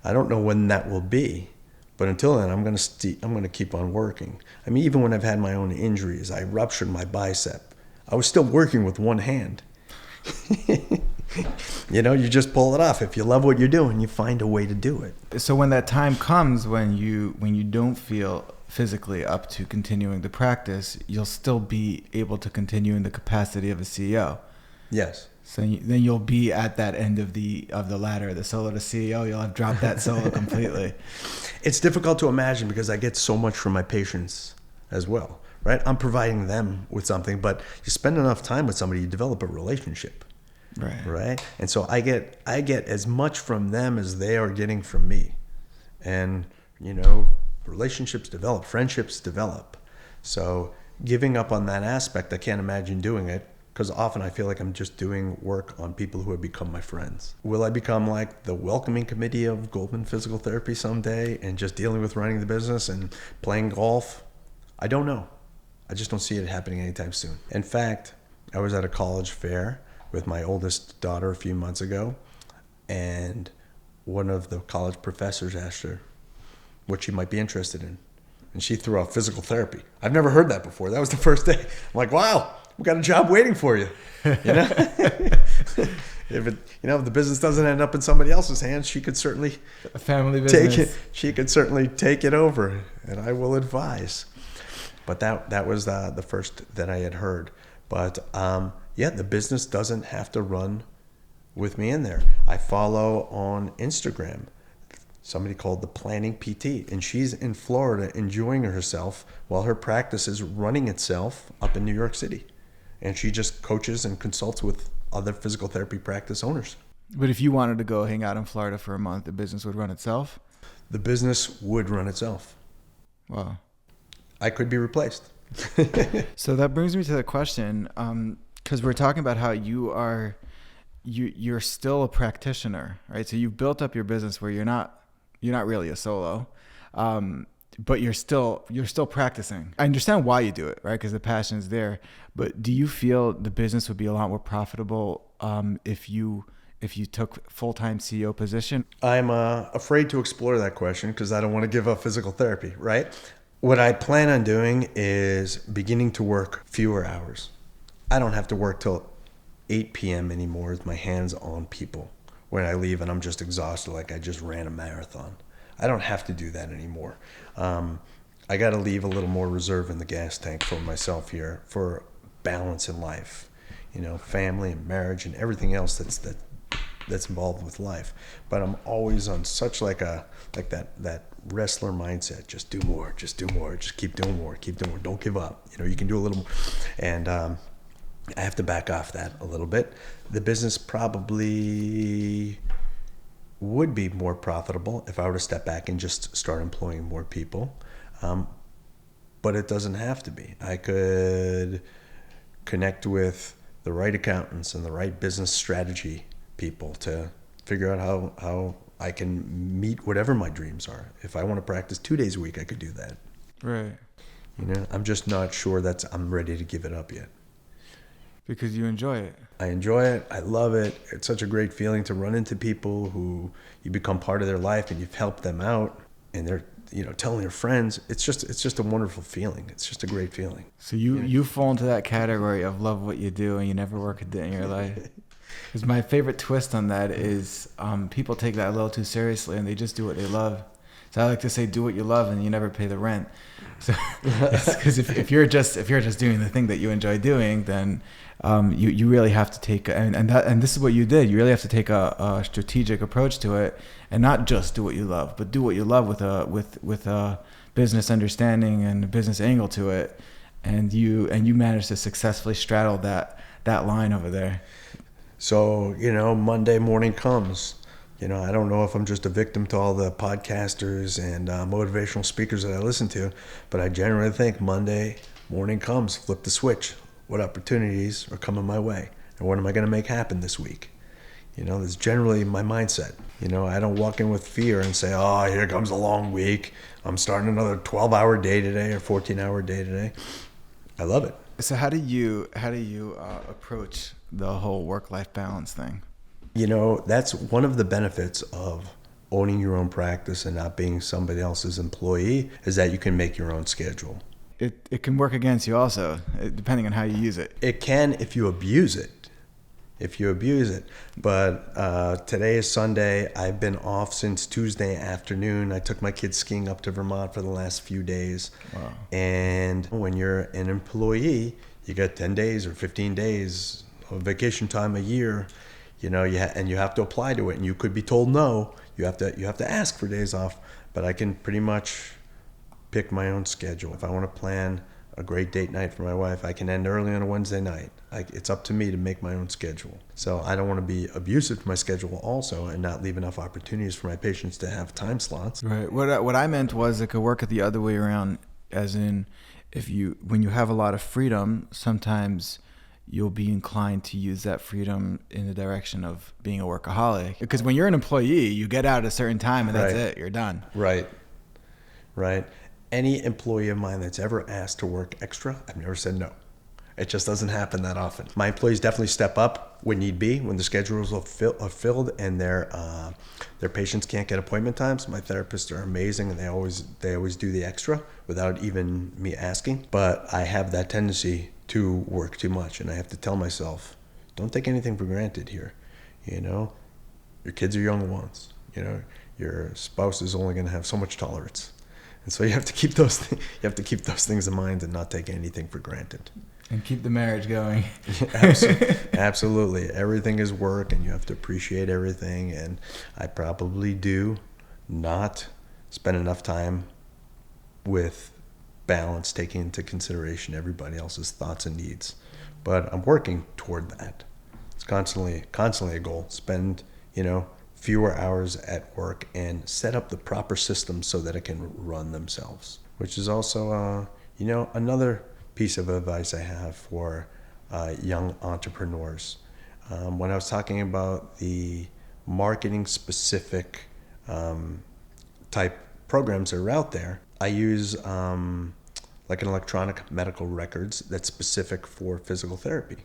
I don't know when that will be. But until then, I'm going to keep on working. I mean, even when I've had my own injuries, I ruptured my bicep. I was still working with one hand. You just pull it off. If you love what you're doing, you find a way to do it. So when that time comes when you don't feel physically up to continuing the practice, you'll still be able to continue in the capacity of a CEO. Yes. So then you'll be at that end of the ladder, the solo to CEO. You'll have dropped that solo completely. It's difficult to imagine because I get so much from my patients as well, right? I'm providing them with something, but you spend enough time with somebody, you develop a relationship, right? And so I get as much from them as they are getting from me, and relationships develop, friendships develop. So giving up on that aspect, I can't imagine doing it. Because often I feel like I'm just doing work on people who have become my friends. Will I become like the welcoming committee of Goldman Physical Therapy someday and just dealing with running the business and playing golf? I don't know. I just don't see it happening anytime soon. In fact, I was at a college fair with my oldest daughter a few months ago, and one of the college professors asked her what she might be interested in. And she threw out physical therapy. I've never heard that before. That was the first day. I'm like, wow. We got a job waiting for you. If the business doesn't end up in somebody else's hands, she could certainly a family business. take it. She could certainly take it over, and I will advise. But that was the first that I had heard. But the business doesn't have to run with me in there. I follow on Instagram somebody called the Planning PT, and she's in Florida enjoying herself while her practice is running itself up in New York City. And she just coaches and consults with other physical therapy practice owners. But if you wanted to go hang out in Florida for a month, the business would run itself? The business would run itself. Wow. I could be replaced. So that brings me to the question, because we're talking about how you're still a practitioner, right? So you've built up your business where you're not really a solo. But you're still practicing. I understand why you do it, right? Because the passion is there. But do you feel the business would be a lot more profitable if you took full-time CEO position? I'm afraid to explore that question because I don't want to give up physical therapy, right? What I plan on doing is beginning to work fewer hours. I don't have to work till 8 p.m. anymore with my hands on people when I leave and I'm just exhausted like I just ran a marathon. I don't have to do that anymore. I got to leave a little more reserve in the gas tank for myself here for balance in life, family and marriage and everything else that's involved with life. But I'm always on such that wrestler mindset. Just do more, just keep doing more, don't give up. You can do a little more. And I have to back off that a little bit. The business probably would be more profitable if I were to step back and just start employing more people. But it doesn't have to be. I could connect with the right accountants and the right business strategy people to figure out how I can meet whatever my dreams are. If I want to practice 2 days a week, I could do that. Right. I'm just not sure I'm ready to give it up yet. Because you enjoy it. I enjoy it. I love it. It's such a great feeling to run into people who you become part of their life and you've helped them out and they're, telling their friends. It's just a wonderful feeling. It's just a great feeling. So you fall into that category of love what you do and you never work a day in your life. Because my favorite twist on that is people take that a little too seriously and they just do what they love. So I like to say, do what you love and you never pay the rent. So, because if you're just doing the thing that you enjoy doing, then you really have to take and this is what you did. You really have to take a strategic approach to it, and not just do what you love, but do what you love with a business understanding and a business angle to it, and you managed to successfully straddle that line over there. So Monday morning comes. I don't know if I'm just a victim to all the podcasters and motivational speakers that I listen to, but I generally think Monday Morning comes, flip the switch. What opportunities are coming my way? And what am I going to make happen this week? That's generally my mindset. I don't walk in with fear and say, oh, here comes a long week. I'm starting another 12-hour day today or 14-hour day today. I love it. So how do you approach the whole work-life balance thing? That's one of the benefits of owning your own practice and not being somebody else's employee, is that you can make your own schedule. It can work against you also, depending on how you use it. It can if you abuse it. But today is Sunday. I've been off since Tuesday afternoon. I took my kids skiing up to Vermont for the last few days. Wow. And when you're an employee, you get 10 days or 15 days of vacation time a year, and you have to apply to it. And you could be told no. You have to ask for days off. But I can pretty much pick my own schedule. If I want to plan a great date night for my wife, I can end early on a Wednesday night. It's up to me to make my own schedule. So I don't want to be abusive to my schedule also and not leave enough opportunities for my patients to have time slots. Right. What I meant was it could work the other way around, as in when you have a lot of freedom, sometimes you'll be inclined to use that freedom in the direction of being a workaholic. Because when you're an employee, you get out at a certain time and that's it. You're done. Right. Any employee of mine that's ever asked to work extra, I've never said no. It just doesn't happen that often. My employees definitely step up when need be, when the schedules are filled and their patients can't get appointment times. My therapists are amazing, and they always do the extra without even me asking. But I have that tendency to work too much, and I have to tell myself, don't take anything for granted here. Your kids are young ones. Your spouse is only going to have so much tolerance. And so you have to keep those things in mind and not take anything for granted. And keep the marriage going. Absolutely. Everything is work, and you have to appreciate everything. And I probably do not spend enough time with balance, taking into consideration everybody else's thoughts and needs. But I'm working toward that. It's constantly a goal. Spend, fewer hours at work and set up the proper systems so that it can run themselves, which is also, another piece of advice I have for young entrepreneurs. When I was talking about the marketing specific type programs that are out there, I use like an electronic medical records that's specific for physical therapy.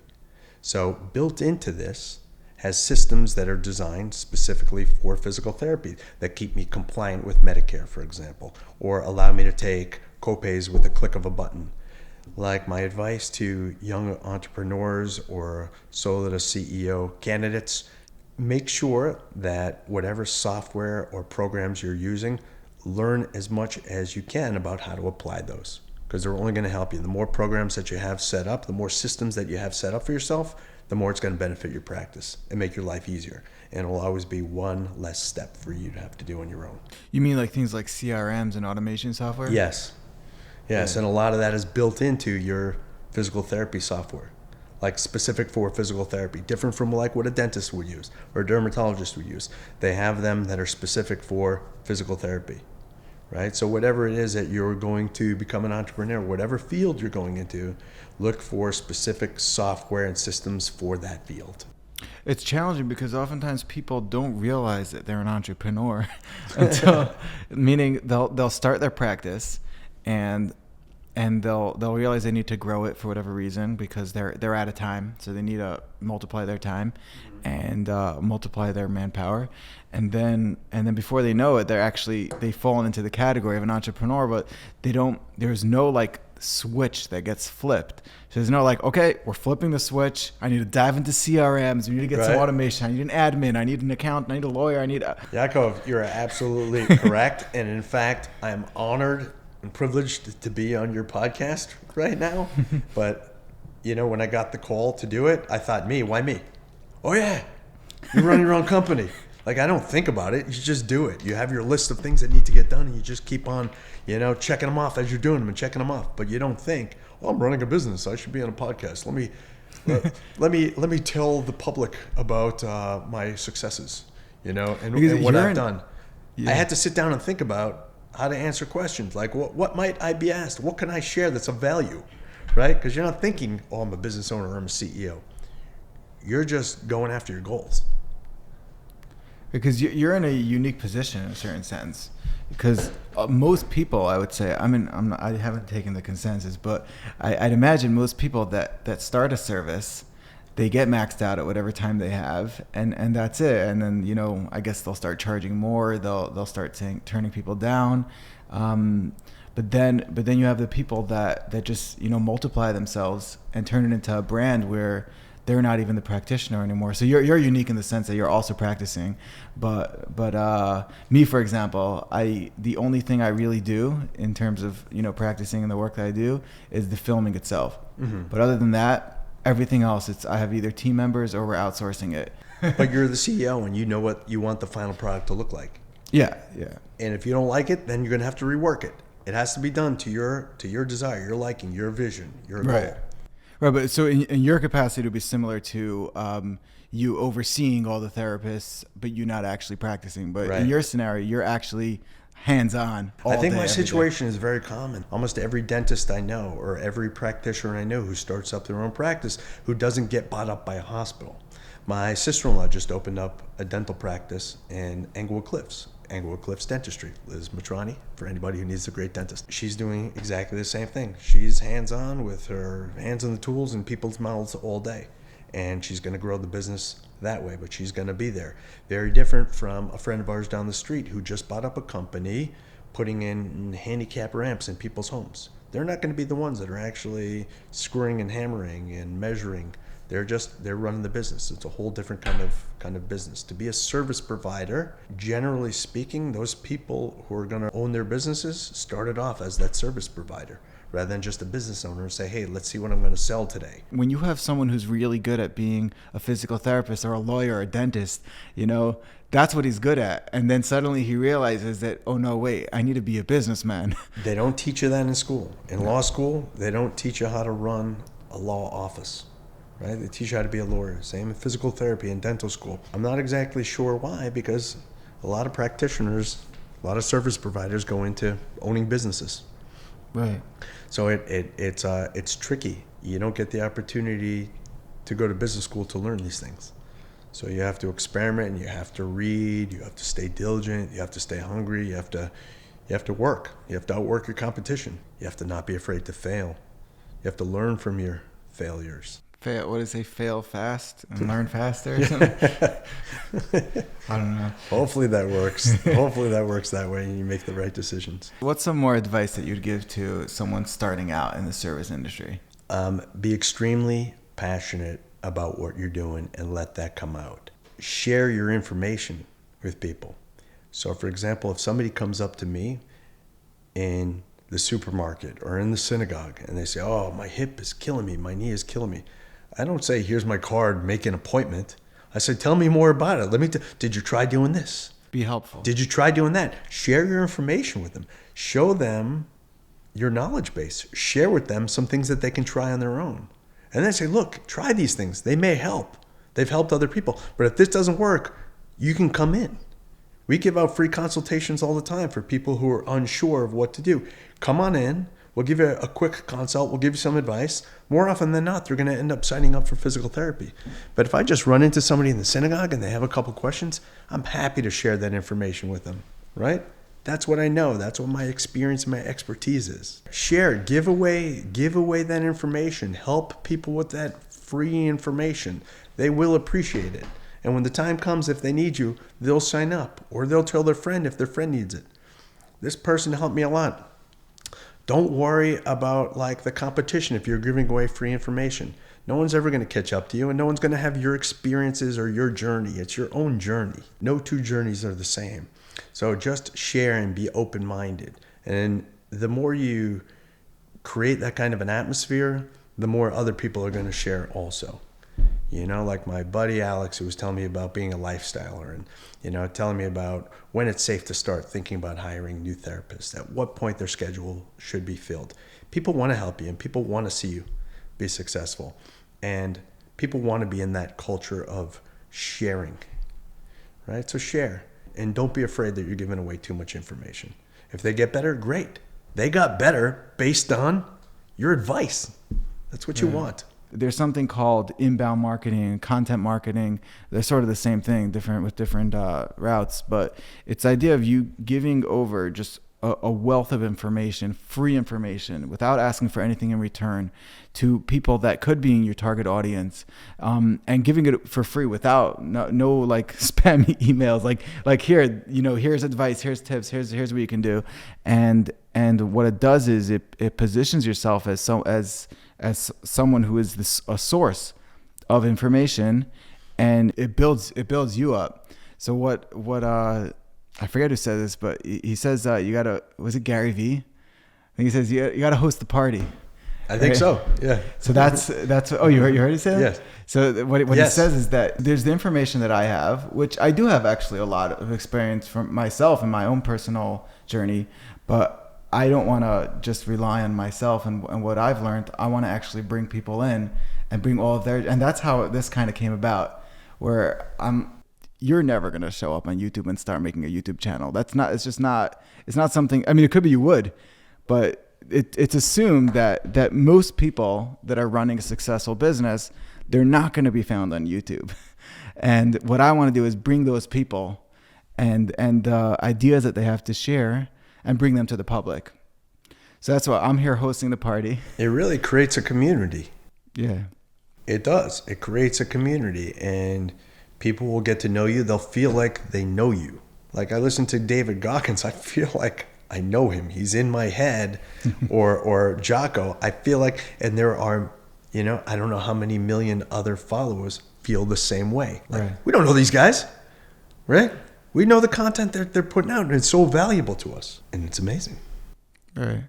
So built into this has systems that are designed specifically for physical therapy that keep me compliant with Medicare, for example, or allow me to take copays with a click of a button. Like my advice to young entrepreneurs or solo to CEO candidates, make sure that whatever software or programs you're using, learn as much as you can about how to apply those, because they're only going to help you. The more programs that you have set up, the more systems that you have set up for yourself, the more it's going to benefit your practice and make your life easier. And it'll always be one less step for you to have to do on your own. You mean like things like CRMs and automation software? Yes. Yeah. And a lot of that is built into your physical therapy software, like specific for physical therapy, different from like what a dentist would use or a dermatologist would use. They have them that are specific for physical therapy, right? So whatever it is that you're going to become an entrepreneur, whatever field you're going into, look for specific software and systems for that field. It's challenging because oftentimes people don't realize that they're an entrepreneur until, meaning they'll start their practice and they'll realize they need to grow it for whatever reason because they're out of time, so they need to multiply their time and multiply their manpower, and then before they know it, they've fallen into the category of an entrepreneur, but there's no like switch that gets flipped. So there's no like, okay, we're flipping the switch. I need to dive into CRMs. We need to get some automation. I need an admin. I need an accountant. I need a lawyer. Yakov, you're absolutely correct. And in fact, I'm honored and privileged to be on your podcast right now. But, when I got the call to do it, I thought, why me? Oh, yeah, you run your own company. Like, I don't think about it. You just do it. You have your list of things that need to get done, and you just keep on, checking them off as you're doing them and checking them off. But you don't think, I'm running a business. I should be on a podcast. Let me tell the public about my successes, and what I've done. Yeah. I had to sit down and think about how to answer questions. Like, what might I be asked? What can I share that's of value? right? Because you're not thinking, oh, I'm a business owner or I'm a CEO. You're just going after your goals. Because you're in a unique position in a certain sense. Because most people, I would say, I mean, I haven't taken the consensus, but I'd imagine most people that start a service, they get maxed out at whatever time they have, and that's it. And then, you know, I guess they'll start charging more. They'll start turning people down. But then you have the people that just, you know, multiply themselves and turn it into a brand where they're not even the practitioner anymore. So you're unique in the sense that you're also practicing, but me, for example, the only thing I really do in terms of, you know, practicing and the work that I do is the filming itself. Mm-hmm. But other than that, everything else, I have either team members or we're outsourcing it. But you're the CEO and you know what you want the final product to look like. Yeah. And if you don't like it, then you're going to have to rework it. It has to be done to your desire, your liking, your vision, your goal. Right, but so in your capacity, it would be similar to you overseeing all the therapists, but you not actually practicing. But in your scenario, you're actually hands-on all day. I think my situation is very common. Almost every dentist I know or every practitioner I know who starts up their own practice who doesn't get bought up by a hospital. My sister-in-law just opened up a dental practice in Englewood Cliffs Dentistry, Liz Matrani, for anybody who needs a great dentist. She's doing exactly the same thing. She's hands-on with her hands on the tools and people's mouths all day. And she's going to grow the business that way, but she's going to be there. Very different from a friend of ours down the street who just bought up a company putting in handicap ramps in people's homes. They're not going to be the ones that are actually screwing and hammering and measuring. They're running the business. It's a whole different kind of business. To be a service provider, generally speaking, those people who are going to own their businesses started off as that service provider rather than just a business owner and say, hey, let's see what I'm going to sell today. When you have someone who's really good at being a physical therapist or a lawyer or a dentist, you know, that's what he's good at. And then suddenly he realizes that, oh, no, wait, I need to be a businessman. They don't teach you that in school. In law school, they don't teach you how to run a law office. Right? They teach you how to be a lawyer. Same in physical therapy and dental school. I'm not exactly sure why, because a lot of practitioners, a lot of service providers go into owning businesses. Right. So it's tricky. You don't get the opportunity to go to business school to learn these things. So you have to experiment, and you have to read, you have to stay diligent, you have to stay hungry, you have to work. You have to outwork your competition. You have to not be afraid to fail. You have to learn from your failures. What does they fail fast and learn faster or something? I don't know. Hopefully that works. Hopefully that works that way and you make the right decisions. What's some more advice that you'd give to someone starting out in the service industry? Be extremely passionate about what you're doing and let that come out. Share your information with people. So for example, if somebody comes up to me in the supermarket or in the synagogue and they say, oh, my hip is killing me, my knee is killing me, I don't say, here's my card, make an appointment. I say, tell me more about it. Did you try doing this? Be helpful. Did you try doing that? Share your information with them. Show them your knowledge base. Share with them some things that they can try on their own. And then say, look, try these things. They may help. They've helped other people. But if this doesn't work, you can come in. We give out free consultations all the time for people who are unsure of what to do. Come on in. We'll give you a quick consult. We'll give you some advice. More often than not, they're going to end up signing up for physical therapy. But if I just run into somebody in the synagogue and they have a couple questions, I'm happy to share that information with them, right? That's what I know. That's what my experience and my expertise is. Share, give away that information. Help people with that free information. They will appreciate it. And when the time comes, if they need you, they'll sign up or they'll tell their friend if their friend needs it. This person helped me a lot. Don't worry about the competition if you're giving away free information. No one's ever going to catch up to you and no one's going to have your experiences or your journey. It's your own journey. No two journeys are the same. So just share and be open-minded. And the more you create that kind of an atmosphere, the more other people are going to share also. You know, like my buddy Alex, who was telling me about being a lifestyler and, you know, telling me about when it's safe to start thinking about hiring new therapists, at what point their schedule should be filled. People want to help you and people want to see you be successful. And people want to be in that culture of sharing, right? So share and don't be afraid that you're giving away too much information. If they get better, great. They got better based on your advice. That's what you want. There's something called inbound marketing and content marketing. They're sort of the same thing, different routes, but it's the idea of you giving over just a wealth of information, free information, without asking for anything in return to people that could be in your target audience, and giving it for free without no like spam emails, like here, here's advice, here's tips, here's what you can do, and what it does is it positions yourself as someone who is a source of information, and it builds you up. So what I forget who said this, but he says you gotta, was it Gary Vee? I think he says you gotta host the party. I think so. Yeah. So that's oh, you heard it say that? Yes. So what he says is that there's the information that I have, which I do have actually a lot of experience from myself and my own personal journey, but I don't want to just rely on myself and what I've learned. I want to actually bring people in and bring all of their, and that's how this kind of came about, where you're never going to show up on YouTube and start making a YouTube channel. It's not something, I mean, it could be you would, but it's assumed that most people that are running a successful business, they're not going to be found on YouTube. And what I want to do is bring those people and ideas that they have to share and bring them to the public. So that's why I'm here hosting the party. It really creates a community. Yeah. It does. It creates a community, and people will get to know you. They'll feel like they know you. Like I listen to David Goggins, I feel like I know him. He's in my head. or Jocko, I feel like, and there are, I don't know how many million other followers feel the same way. Like, right. We don't know these guys, right? We know the content they're putting out, and it's so valuable to us, and it's amazing. Right.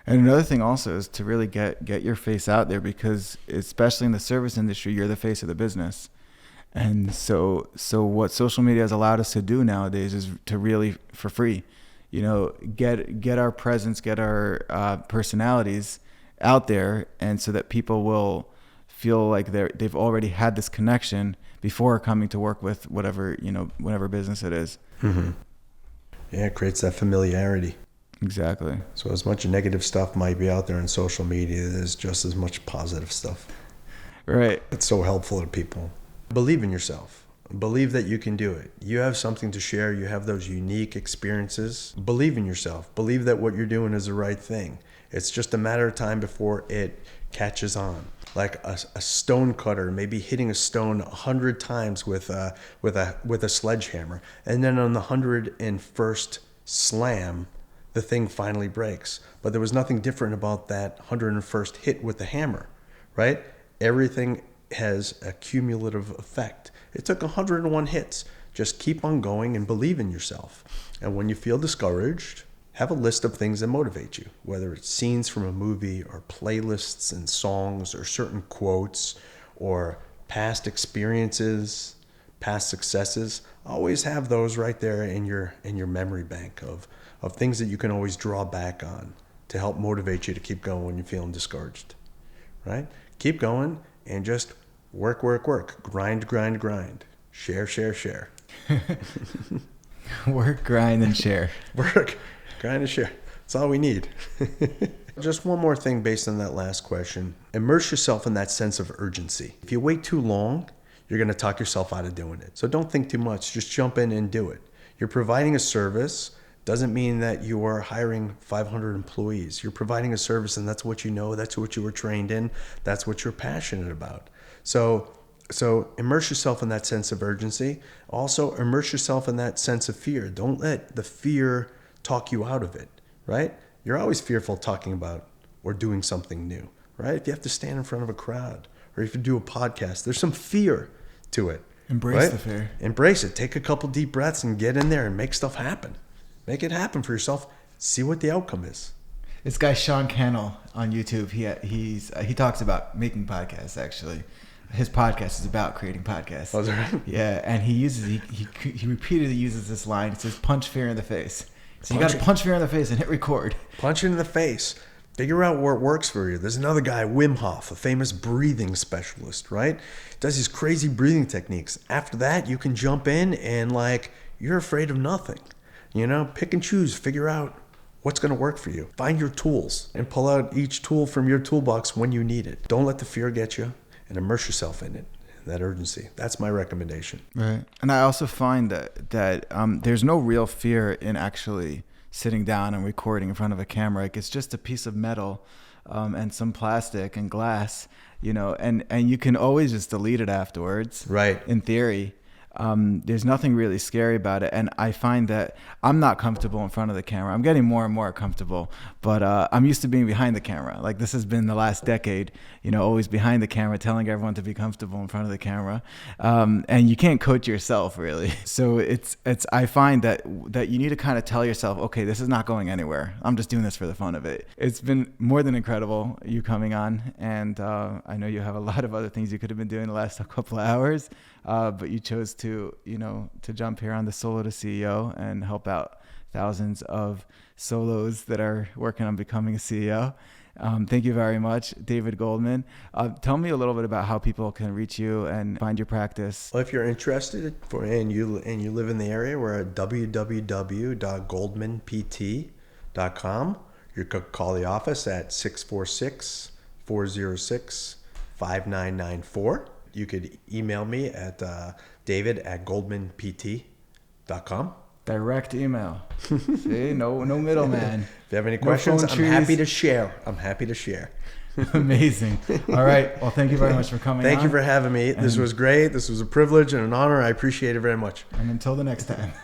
And another thing also is to really get your face out there, because especially in the service industry, you're the face of the business. And so what social media has allowed us to do nowadays is to really, for free, get our presence, get our personalities out there, and so that people will feel like they've already had this connection before coming to work with whatever business it is. Mm-hmm. Yeah, it creates that familiarity. Exactly. So as much negative stuff might be out there on social media, there's just as much positive stuff. Right. It's so helpful to people. Believe in yourself. Believe that you can do it. You have something to share. You have those unique experiences. Believe in yourself. Believe that what you're doing is the right thing. It's just a matter of time before it catches on. Like a stone cutter, maybe hitting a stone 100 times with a sledgehammer, and then on the 101st slam, the thing finally breaks. But there was nothing different about that 101st hit with the hammer, right? Everything has a cumulative effect. It took 101 hits. Just keep on going and believe in yourself. And when you feel discouraged, have a list of things that motivate you, whether it's scenes from a movie or playlists and songs or certain quotes or past experiences, past successes. Always have those right there in your memory bank of things that you can always draw back on to help motivate you to keep going when you're feeling discouraged, right? Keep going and just work. Grind. Share. Work, grind, and share. Work, grind, and share. That's all we need. Just one more thing based on that last question. Immerse yourself in that sense of urgency. If you wait too long, you're going to talk yourself out of doing it. So don't think too much. Just jump in and do it. You're providing a service. Doesn't mean that you are hiring 500 employees. You're providing a service, and that's what you know. That's what you were trained in. That's what you're passionate about. So immerse yourself in that sense of urgency. Also, immerse yourself in that sense of fear. Don't let the fear talk you out of it, right? You're always fearful talking about or doing something new, right? If you have to stand in front of a crowd or if you do a podcast, there's some fear to it. Embrace the fear. Embrace it. Take a couple deep breaths and get in there and make stuff happen. Make it happen for yourself. See what the outcome is. This guy Sean Cannell on YouTube, he talks about making podcasts. Actually, his podcast is about creating podcasts. Oh, is that right? Yeah, and he repeatedly uses this line. It says, "Punch fear in the face." So you got to punch fear in the face and hit record. Punch it in the face. Figure out where it works for you. There's another guy, Wim Hof, a famous breathing specialist, right? Does these crazy breathing techniques. After that, you can jump in and you're afraid of nothing. Pick and choose. Figure out What's going to work for you? Find your tools and pull out each tool from your toolbox when you need it. Don't let the fear get you, and immerse yourself in it. That urgency. That's my recommendation. Right. And I also find that there's no real fear in actually sitting down and recording in front of a camera. Like, it's just a piece of metal and some plastic and glass, and you can always just delete it afterwards. Right. In theory. There's nothing really scary about it. And I find that I'm not comfortable in front of the camera. I'm getting more and more comfortable, but I'm used to being behind the camera. Like, this has been the last decade, always behind the camera, telling everyone to be comfortable in front of the camera. And you can't coach yourself, really. So I find that you need to kind of tell yourself, okay, this is not going anywhere. I'm just doing this for the fun of it. It's been more than incredible, you coming on. And I know you have a lot of other things you could have been doing the last couple of hours. But you chose to jump here on the Solo to CEO and help out thousands of solos that are working on becoming a CEO. Thank you very much, David Goldman. Tell me a little bit about how people can reach you and find your practice. Well, if you're interested and you live in the area, we're at www.goldmanpt.com. You could call the office at 646-406-5994. You could email me at david@goldmanpt.com. Direct email. See, no middleman. If you have any questions, I'm happy to share. Amazing. All right. Well, thank you very much for coming. Thank you for having me. This was great. This was a privilege and an honor. I appreciate it very much. And until the next time.